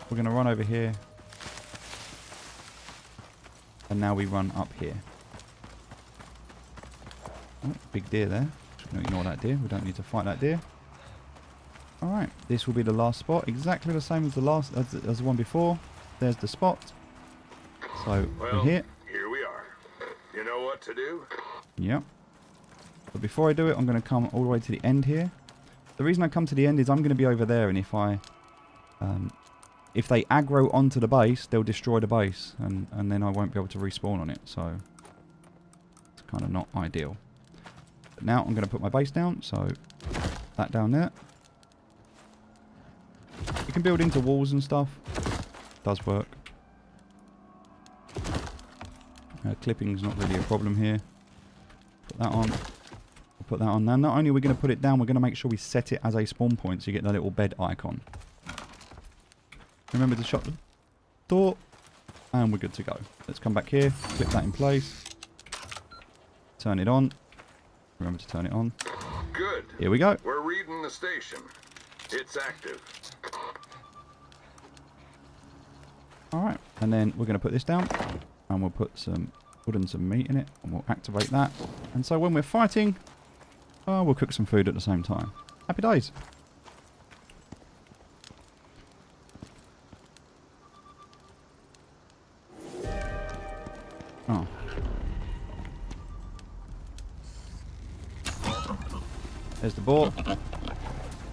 We're going to run over here. And now we run up here. Oh, big deer there. Just going to ignore that deer. We don't need to fight that deer. Alright, this will be the last spot. Exactly the same as the one before. There's the spot. So, we're here. Here we are. You know what to do? Yep. But before I do it, I'm going to come all the way to the end here. The reason I come to the end is I'm going to be over there, and if they aggro onto the base, they'll destroy the base, and then I won't be able to respawn on it, so it's kind of not ideal. But now I'm going to put my base down, so that down there. You can build into walls and stuff. Does work. Clipping's not really a problem here. Put that on. Put that on. Now, not only are we going to put it down, we're going to make sure we set it as a spawn point so you get the little bed icon. Remember to shut the door, and we're good to go. Let's come back here, clip that in place, turn it on. Remember to turn it on. Good. Here we go. We're reading the station. It's active. Alright, and then we're going to put this down, and we'll put some wood and some meat in it, and we'll activate that. And so when we're fighting, we'll cook some food at the same time. Happy days. Oh. There's the boar.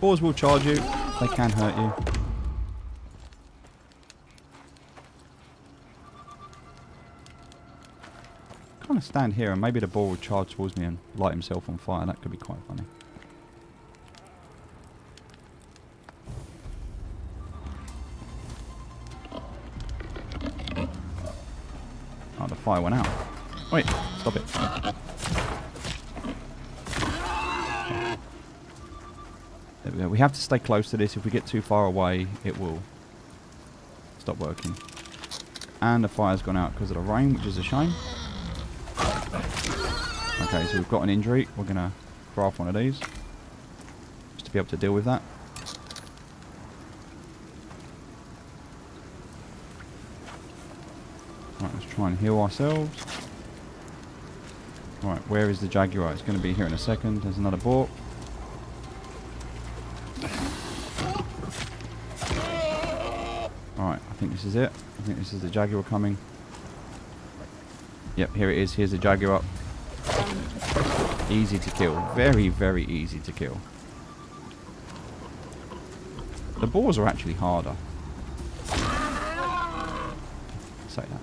Boars will charge you. They can hurt you. Kind of stand here and maybe the boar will charge towards me and light himself on fire. That could be quite funny. Oh, the fire went out. Wait, stop it. There we go. We have to stay close to this. If we get too far away, it will stop working. And the fire's gone out because of the rain, which is a shame. Okay, so we've got an injury. We're going to craft one of these. Just to be able to deal with that. Right, let's try and heal ourselves. Right, where is the Jaguar? It's going to be here in a second. There's another boar. Alright, I think this is it. I think this is the Jaguar coming. Yep, here it is. Here's the Jaguar. Easy to kill. Very, very easy to kill. The boars are actually harder. Say that.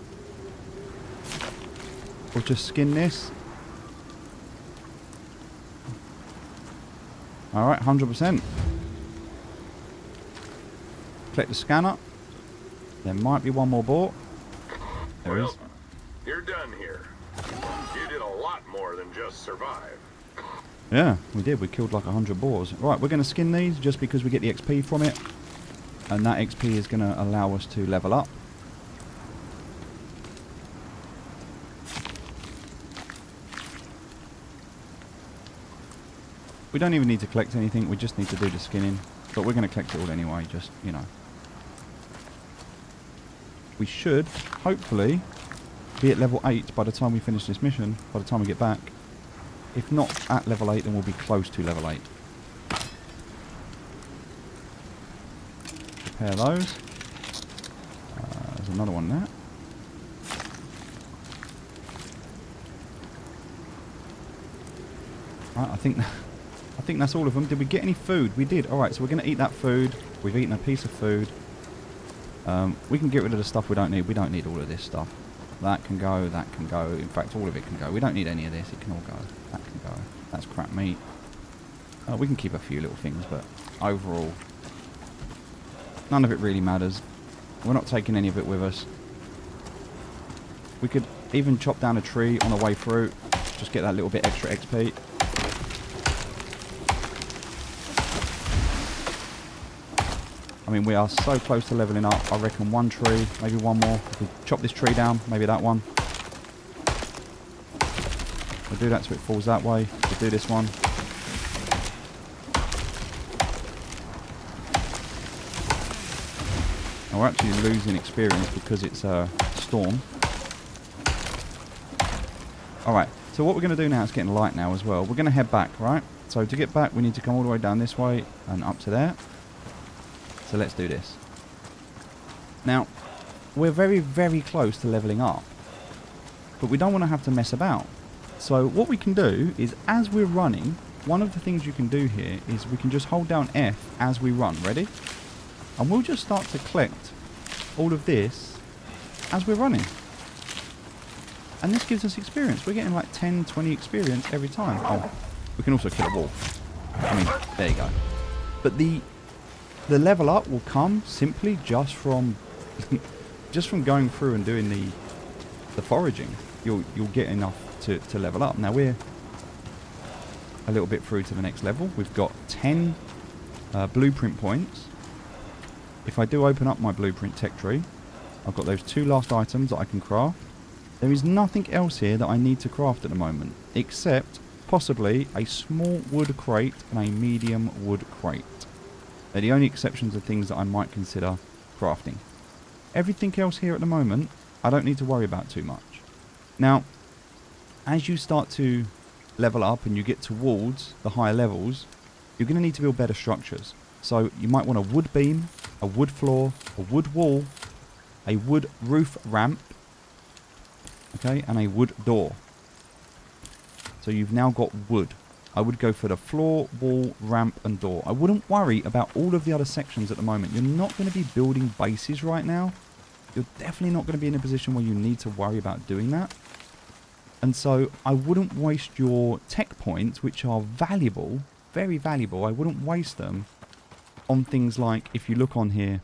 We'll just skin this. Alright, 100%. Click the scanner. There might be one more boar. There is. You're done here. You did a lot more than just survive. Yeah, we did. We killed like 100 boars. Right, we're going to skin these just because we get the XP from it. And that XP is going to allow us to level up. We don't even need to collect anything. We just need to do the skinning. But we're going to collect it all anyway, just, you know. We should, hopefully, be at level 8 by the time we finish this mission, by the time we get back. If not at level 8, then we'll be close to level 8. Prepare those. There's another one there. Right, I think that's all of them. Did we get any food? We did. Alright, so we're going to eat that food. We've eaten a piece of food. We can get rid of the stuff we don't need. We don't need all of this stuff. That can go, that can go. In fact, all of it can go. We don't need any of this. It can all go. That can go. That's crap meat. We can keep a few little things, but overall, none of it really matters. We're not taking any of it with us. We could even chop down a tree on the way through. Just get that little bit extra XP. I mean, we are so close to leveling up. I reckon one tree, maybe one more. If we chop this tree down, maybe that one. We'll do that so it falls that way. We'll do this one. And we're actually losing experience because it's a storm. Alright, so what we're going to do now, it's getting light now as well. We're going to head back, right? So to get back, we need to come all the way down this way and up to there. So let's do this. Now, we're very, very close to leveling up. But we don't want to have to mess about. So what we can do is, as we're running, one of the things you can do here is we can just hold down F as we run. Ready? And we'll just start to collect all of this as we're running. And this gives us experience. We're getting like 10, 20 experience every time. Oh, we can also kill a wolf. I mean, there you go. But the level up will come simply just from going through and doing the foraging. You'll get enough to level up. Now we're a little bit through to the next level. We've got 10 blueprint points. If I do open up my blueprint tech tree, I've got those 2 last items that I can craft. There is nothing else here that I need to craft at the moment, except possibly a small wood crate and a medium wood crate. They're the only exceptions of things that I might consider crafting. Everything else here at the moment, I don't need to worry about too much. Now, as you start to level up and you get towards the higher levels, you're going to need to build better structures. So you might want a wood beam, a wood floor, a wood wall, a wood roof ramp, okay, and a wood door. So you've now got wood. I would go for the floor, wall, ramp and door. I wouldn't worry about all of the other sections at the moment. You're not going to be building bases right now. You're definitely not going to be in a position where you need to worry about doing that. And so I wouldn't waste your tech points, which are valuable, very valuable. I wouldn't waste them on things like, if you look on here,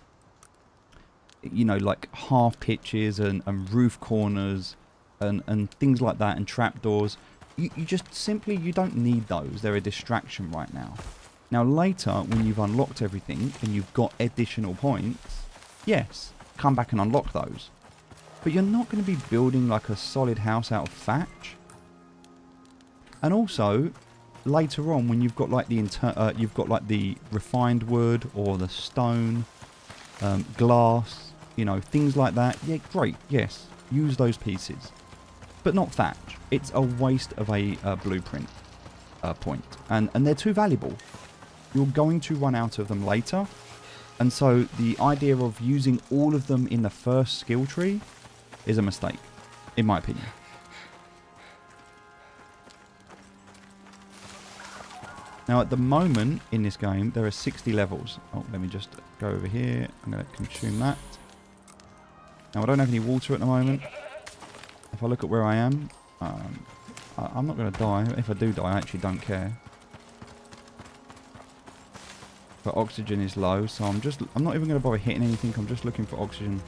you know, like half pitches and roof corners and things like that, and trapdoors. You just simply, you don't need those. They're a distraction right now. Now later, when you've unlocked everything and you've got additional points, yes, come back and unlock those. But you're not going to be building like a solid house out of thatch. And also, later on, when you've got like the refined wood or the stone, glass, you know, things like that. Yeah, great. Yes, use those pieces, but not thatch. It's a waste of a blueprint point, and they're too valuable. You're going to run out of them later, and so the idea of using all of them in the first skill tree is a mistake, in my opinion. Now at the moment in this game there are 60 levels. Oh, let me just go over here. I'm going to consume that. Now I don't have any water at the moment. If I look at where I am, I'm not going to die. If I do die, I actually don't care. But oxygen is low, so I'm not even going to bother hitting anything. I'm just looking for oxygen.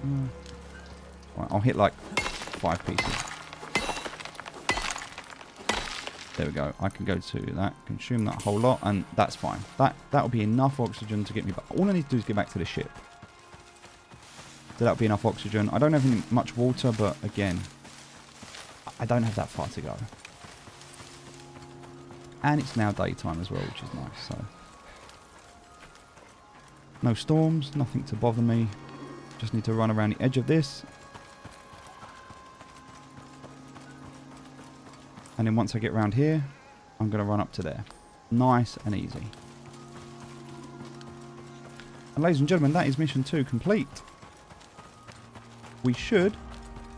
Right, I'll hit like 5 pieces. There we go. I can go to that, consume that whole lot, and that's fine. That'll be enough oxygen to get me back. All I need to do is get back to the ship. So that'll be enough oxygen. I don't have much water, but again, I don't have that far to go. And it's now daytime as well, which is nice. So no storms, nothing to bother me. Just need to run around the edge of this. And then once I get around here, I'm going to run up to there. Nice and easy. And ladies and gentlemen, that is mission 2 complete. We should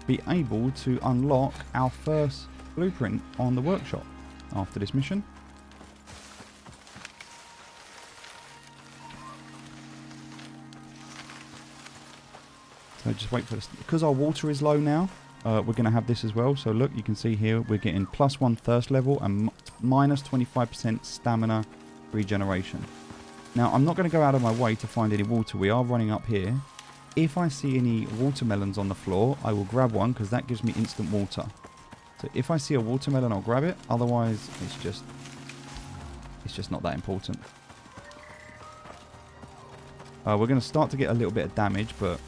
be able to unlock our first blueprint on the workshop after this mission. So just wait for this. Because our water is low now, we're going to have this as well. So look, you can see here we're getting +1 thirst level and minus 25% stamina regeneration. Now I'm not going to go out of my way to find any water. We are running up here. If I see any watermelons on the floor, I will grab one because that gives me instant water. So if I see a watermelon, I'll grab it. Otherwise, it's just not that important. We're going to start to get a little bit of damage, but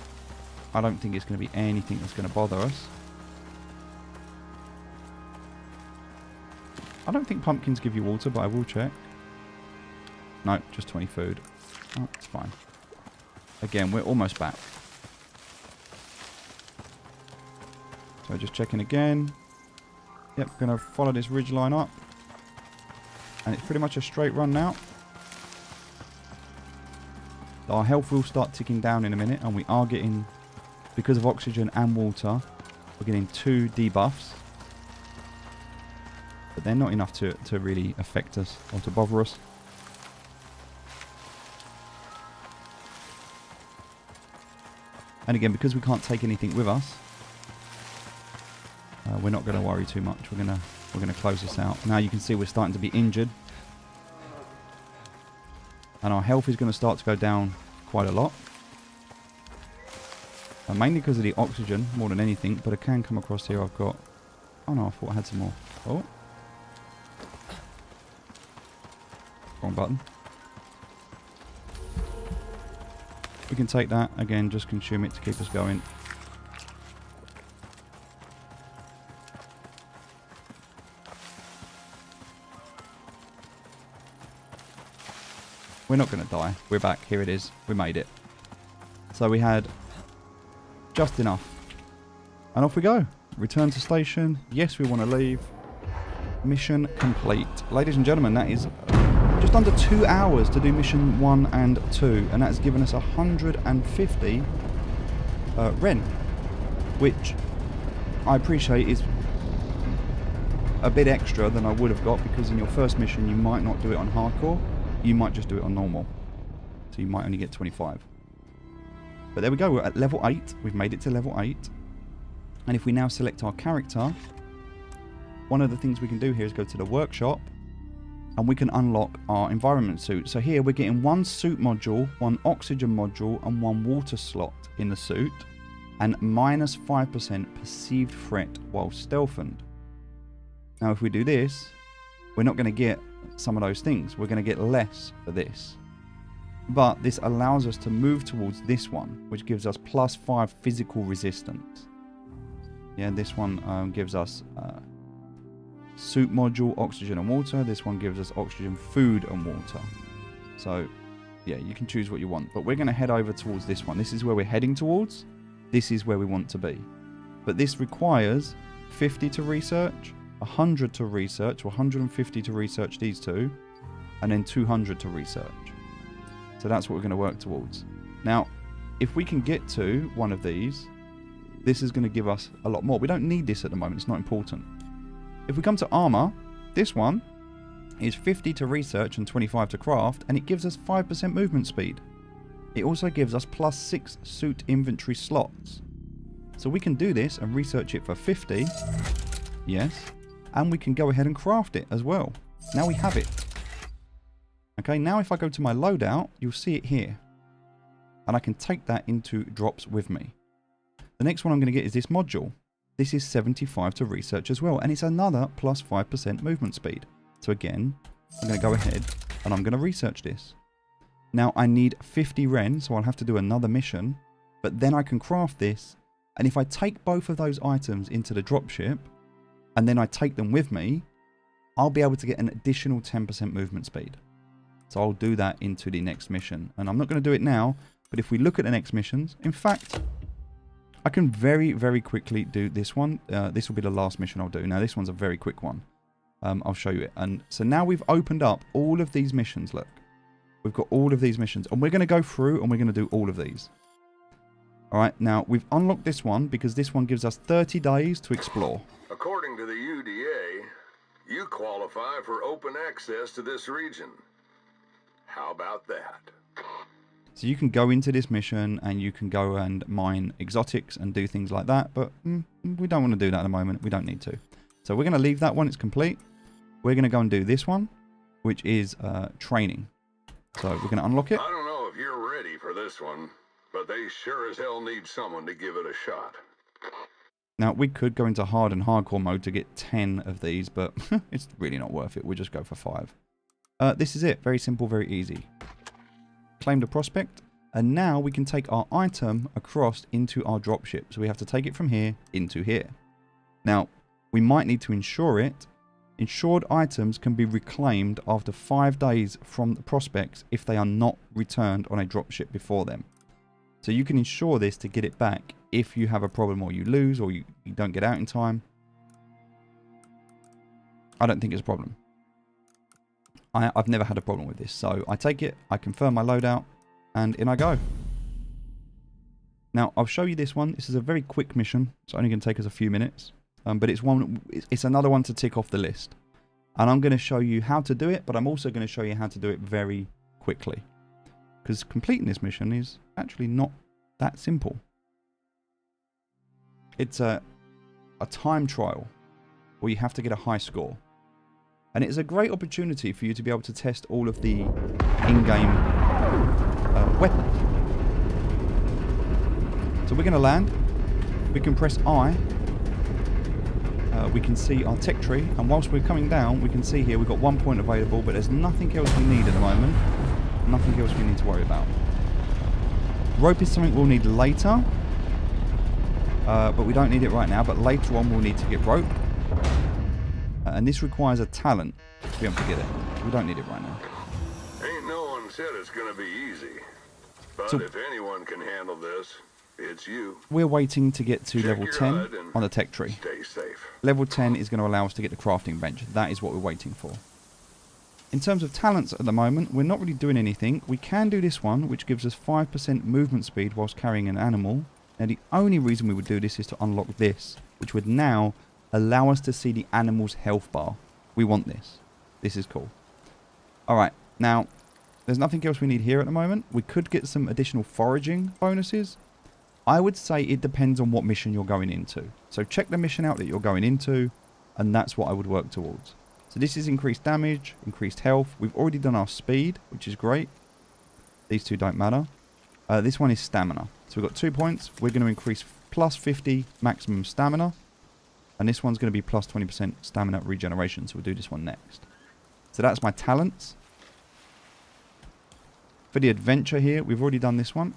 I don't think it's going to be anything that's going to bother us. I don't think pumpkins give you water, but I will check. No, just 20 food. Oh, it's fine. Again, we're almost back. So just checking again. Yep, going to follow this ridge line up. And it's pretty much a straight run now. Our health will start ticking down in a minute, and we are getting, because of oxygen and water, we're getting 2 debuffs. But they're not enough to really affect us or to bother us. And again, because we can't take anything with us, we're not going to worry too much. We're going to close this out. Now you can see we're starting to be injured. And our health is going to start to go down quite a lot. Mainly because of the oxygen, more than anything. But I can come across here. I've got... Oh no, I thought I had some more. Oh. Wrong button. We can take that. Again, just consume it to keep us going. We're not going to die. We're back. Here it is. We made it. So we had just enough. And off we go. Return to station. Yes, we want to leave. Mission complete. Ladies and gentlemen, that is just under 2 hours to do mission 1 and 2. And that's given us 150 Ren. Which I appreciate is a bit extra than I would have got, because in your first mission you might not do it on hardcore. You might just do it on normal. So you might only get 25. But there we go, we're at level 8. We've made it to level 8. And if we now select our character, one of the things we can do here is go to the workshop, and we can unlock our environment suit. So here we're getting 1 suit module, 1 oxygen module, and 1 water slot in the suit, and minus 5% perceived threat while stealthened. Now if we do this, we're not going to get some of those things. We're going to get less for this. But this allows us to move towards this one, which gives us +5 physical resistance. Yeah, this one gives us suit module, oxygen and water. This one gives us oxygen, food and water. So, yeah, you can choose what you want. But we're going to head over towards this one. This is where we're heading towards. This is where we want to be. But this requires 50 to research, 100 to research, 150 to research these two, and then 200 to research. So that's what we're going to work towards. Now, if we can get to one of these, this is going to give us a lot more. We don't need this at the moment. It's not important. If we come to armor, this one is 50 to research and 25 to craft, and it gives us 5% movement speed. It also gives us +6 suit inventory slots. So we can do this and research it for 50. Yes. And we can go ahead and craft it as well. Now we have it. Okay, now if I go to my loadout, you'll see it here. And I can take that into drops with me. The next one I'm going to get is this module. This is 75 to research as well. And it's another +5% movement speed. So again, I'm going to go ahead and I'm going to research this. Now I need 50 Ren, so I'll have to do another mission. But then I can craft this. And if I take both of those items into the dropship, and then I take them with me, I'll be able to get an additional 10% movement speed. So I'll do that into the next mission. And I'm not going to do it now, but if we look at the next missions, in fact, I can very, very quickly do this one. This will be the last mission I'll do. Now, this one's a very quick one. I'll show you it. And so now we've opened up all of these missions, look. We've got all of these missions. And we're going to go through and we're going to do all of these. Alright, now we've unlocked this one because this one gives us 30 days to explore. According to the UDA, you qualify for open access to this region. How about that? So you can go into this mission and you can go and mine exotics and do things like that, but we don't want to do that at the moment. We don't need to. So we're going to leave that one. It's complete. We're going to go and do this one, which is training. So we're going to unlock it. I don't know if you're ready for this one, but they sure as hell need someone to give it a shot. Now, we could go into hard and hardcore mode to get 10 of these, but it's really not worth it. We'll just go for 5. This is it. Very simple, very easy. Claim the prospect. And now we can take our item across into our dropship. So we have to take it from here into here. Now, we might need to insure it. Insured items can be reclaimed after 5 days from the prospects if they are not returned on a dropship before them. So you can insure this to get it back if you have a problem or you lose or you don't get out in time. I don't think it's a problem. I've never had a problem with this. So I take it, I confirm my loadout, and in I go. Now, I'll show you this one. This is a very quick mission. It's only going to take us a few minutes. But it's another one to tick off the list. And I'm going to show you how to do it, but I'm also going to show you how to do it very quickly. Because completing this mission is actually not that simple. It's a time trial where you have to get a high score. And it's a great opportunity for you to be able to test all of the in-game weapons. So we're going to land. We can press I. We can see our tech tree. And whilst we're coming down, we can see here we've got 1 point available, but there's nothing else we need at the moment. Nothing else we need to worry about. Rope is something we'll need later. But we don't need it right now. But later on we'll need to get rope. And this requires a talent to be able to get it. We don't need it right now. Ain't no one said it's gonna be easy. But so, if anyone can handle this, it's you. We're waiting to get to level 10 on the tech tree. Stay safe. Level 10 is going to allow us to get the crafting bench. That is what we're waiting for. In terms of talents at the moment, we're not really doing anything. We can do this one, which gives us 5% movement speed whilst carrying an animal. Now, the only reason we would do this is to unlock this, which would now allow us to see the animal's health bar. We want this. This is cool. Alright, now, there's nothing else we need here at the moment. We could get some additional foraging bonuses. I would say it depends on what mission you're going into. So check the mission out that you're going into, and that's what I would work towards. So this is increased damage, increased health. We've already done our speed, which is great. These two don't matter. This one is stamina. So we've got 2 points. We're going to increase plus 50 maximum stamina. And this one's going to be plus 20% stamina regeneration. So we'll do this one next. So that's my talents. For the adventure here, we've already done this one.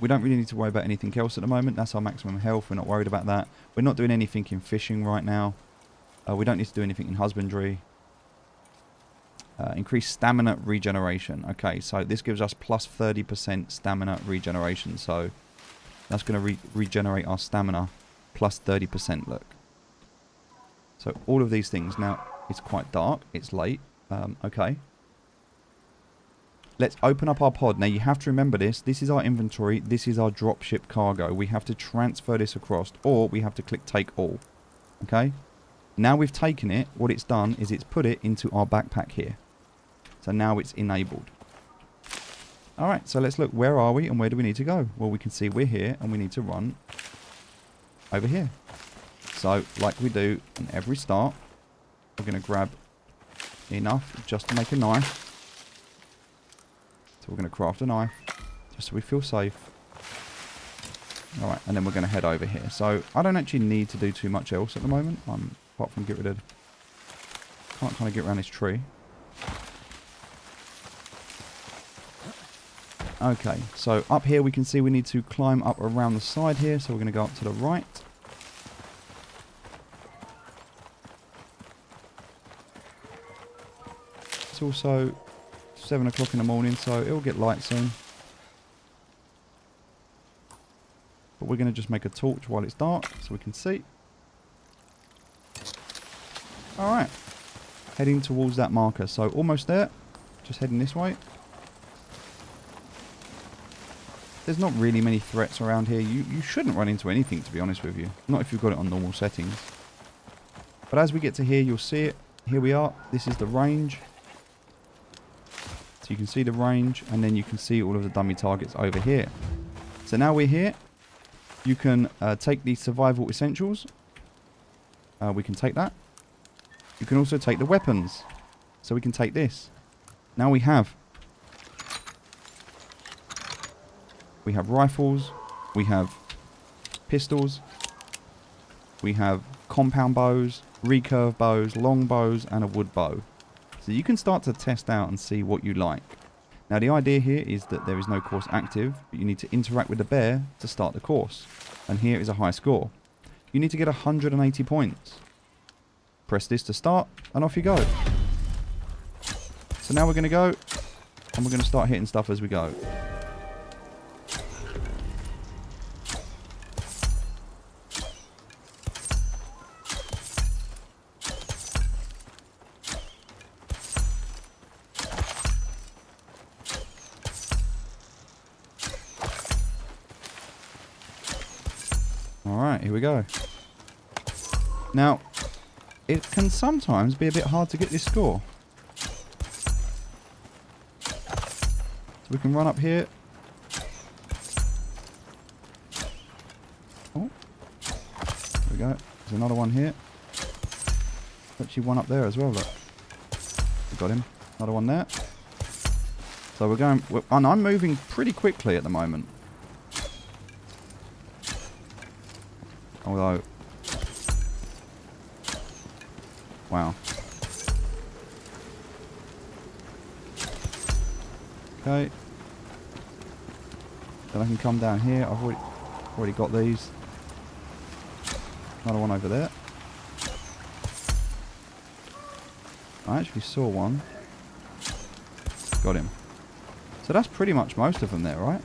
We don't really need to worry about anything else at the moment. That's our maximum health. We're not worried about that. We're not doing anything in fishing right now. We don't need to do anything in husbandry. Increase stamina regeneration. Okay, so this gives us plus 30% stamina regeneration. So that's going to regenerate our stamina plus 30%, look. So all of these things. Now, it's quite dark. It's late. Okay. Let's open up our pod. Now, you have to remember this. This is our inventory. This is our dropship cargo. We have to transfer this across, or we have to click take all. Okay? Now we've taken it. What it's done is it's put it into our backpack here. So now it's enabled. Alright, so let's look. Where are we and where do we need to go? Well, we can see we're here and we need to run over here. So, like we do in every start, we're going to grab enough just to make a knife. So we're going to craft a knife, just so we feel safe. Alright, and then we're going to head over here. So, I don't actually need to do too much else at the moment, apart from get rid of... Can't kind of get around this tree. Okay, so up here we can see we need to climb up around the side here, so we're going to go up to the right. It's also 7 o'clock in the morning, so it'll get light soon. But we're going to just make a torch while it's dark, so we can see. Alright. Heading towards that marker, so almost there. Just heading this way. There's not really many threats around here. You shouldn't run into anything, to be honest with you. Not if you've got it on normal settings. But as we get to here, you'll see it. Here we are. This is the range. So you can see the range, and then you can see all of the dummy targets over here. So now we're here. You can take the survival essentials. We can take that. You can also take the weapons. So we can take this. Now we have rifles, we have pistols, we have compound bows, recurve bows, long bows, and a wood bow. So you can start to test out and see what you like. Now the idea here is that there is no course active, but you need to interact with the bear to start the course. And here is a high score. You need to get 180 points. Press this to start, and off you go. So now we're going to go, and we're going to start hitting stuff as we go. Alright, here we go. Now, it can sometimes be a bit hard to get this score. So we can run up here. Oh, there we go. There's another one here. Actually one up there as well, look. We got him. Another one there. So we're going... And I'm moving pretty quickly at the moment. Although... Wow. Okay. Then I can come down here. I've already got these. Another one over there. I actually saw one. Got him. So that's pretty much most of them there, right?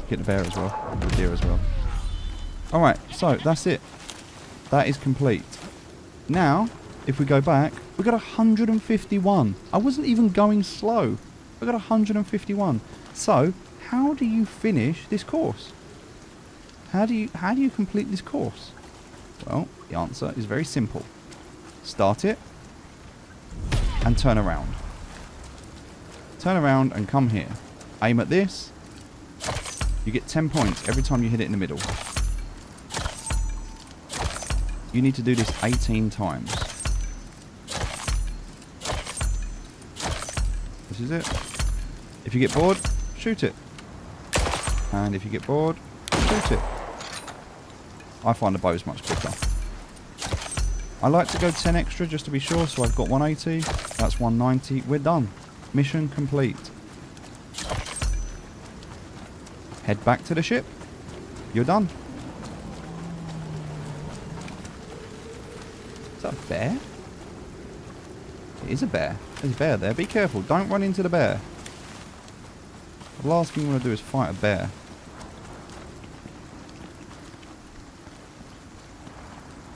Get the bear as well, and the deer as well. Alright, so that's it. That is complete. Now, if we go back, we got 151. I wasn't even going slow. We got 151. So, how do you finish this course? How do you complete this course? Well, the answer is very simple. Start it and turn around. Turn around and come here. Aim at this. You get 10 points every time you hit it in the middle. You need to do this 18 times. This is it. If you get bored, shoot it. And if you get bored, shoot it. I find the bows much quicker. I like to go 10 extra just to be sure, so I've got 180. That's 190. We're done. Mission complete. Head back to the ship. You're done. Is that a bear? It is a bear. There's a bear there. Be careful. Don't run into the bear. The last thing you want to do is fight a bear.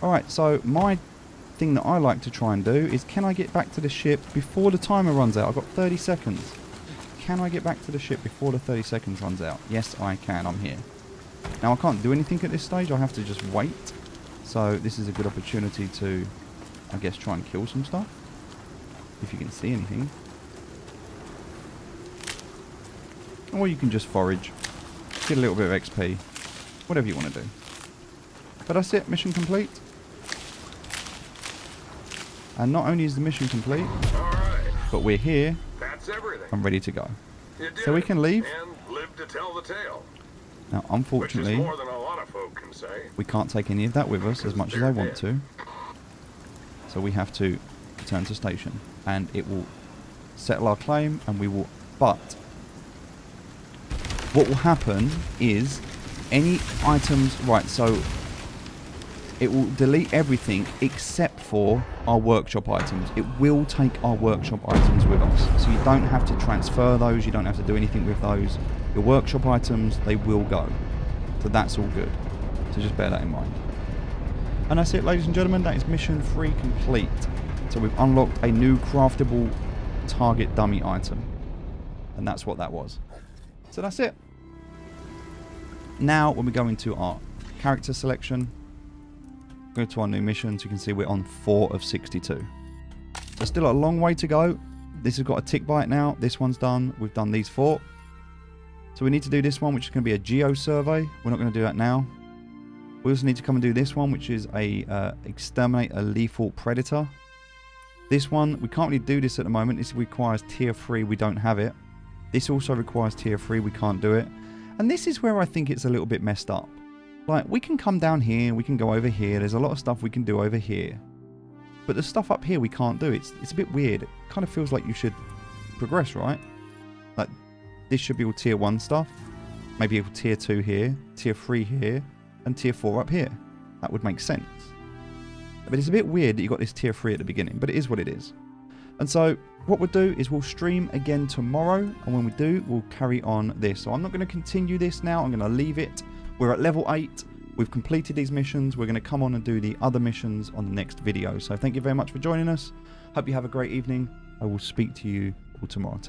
Alright, so my thing that I like to try and do is, can I get back to the ship before the timer runs out? I've got 30 seconds. Can I get back to the ship before the 30 seconds runs out? Yes, I can. I'm here. Now, I can't do anything at this stage. I have to just wait. So this is a good opportunity to, I guess, try and kill some stuff. If you can see anything. Or you can just forage. Get a little bit of XP. Whatever you want to do. But that's it. Mission complete. And not only is the mission complete, but we're here. That's everything. I'm ready to go. So we can leave. And live to tell the tale. Now, unfortunately, Which is more than a lot of folk can say. we can't take any of that with us as much as I want to. So we have to return to station. And it will settle our claim, and we will... But what will happen is any items... Right, so it will delete everything except for our workshop items. It will take our workshop items with us. So you don't have to transfer those. You don't have to do anything with those. Your workshop items, they will go. So that's all good. So just bear that in mind. And that's it, ladies and gentlemen. That is mission 3 complete. So we've unlocked a new craftable target dummy item. And that's what that was. So that's it. Now, when we go into our character selection, go to our new missions, you can see we're on 4 of 62. So still a long way to go. This has got a tick by it now. This one's done. We've done these 4. So we need to do this one, which is going to be a geo survey. We're not going to do that now. We also need to come and do this one, which is a exterminate a lethal predator. This one, we can't really do this at the moment. This requires tier 3. We don't have it. This also requires tier 3. We can't do it. And this is where I think it's a little bit messed up. Like, we can come down here. We can go over here. There's a lot of stuff we can do over here. But the stuff up here we can't do. It's a bit weird. It kind of feels like you should progress, right? Like, this should be all tier 1 stuff. Maybe tier 2 here. Tier 3 here. And tier 4 up here. That would make sense. But it's a bit weird that you got this tier 3 at the beginning, but it is what it is. And so what we'll do is we'll stream again tomorrow, and when we do, we'll carry on this. So I'm not going to continue this now. I'm going to leave it. We're at level 8. We've completed these missions. We're going to come on and do the other missions on the next video. So thank you very much for joining us. Hope you have a great evening. I will speak to you all tomorrow.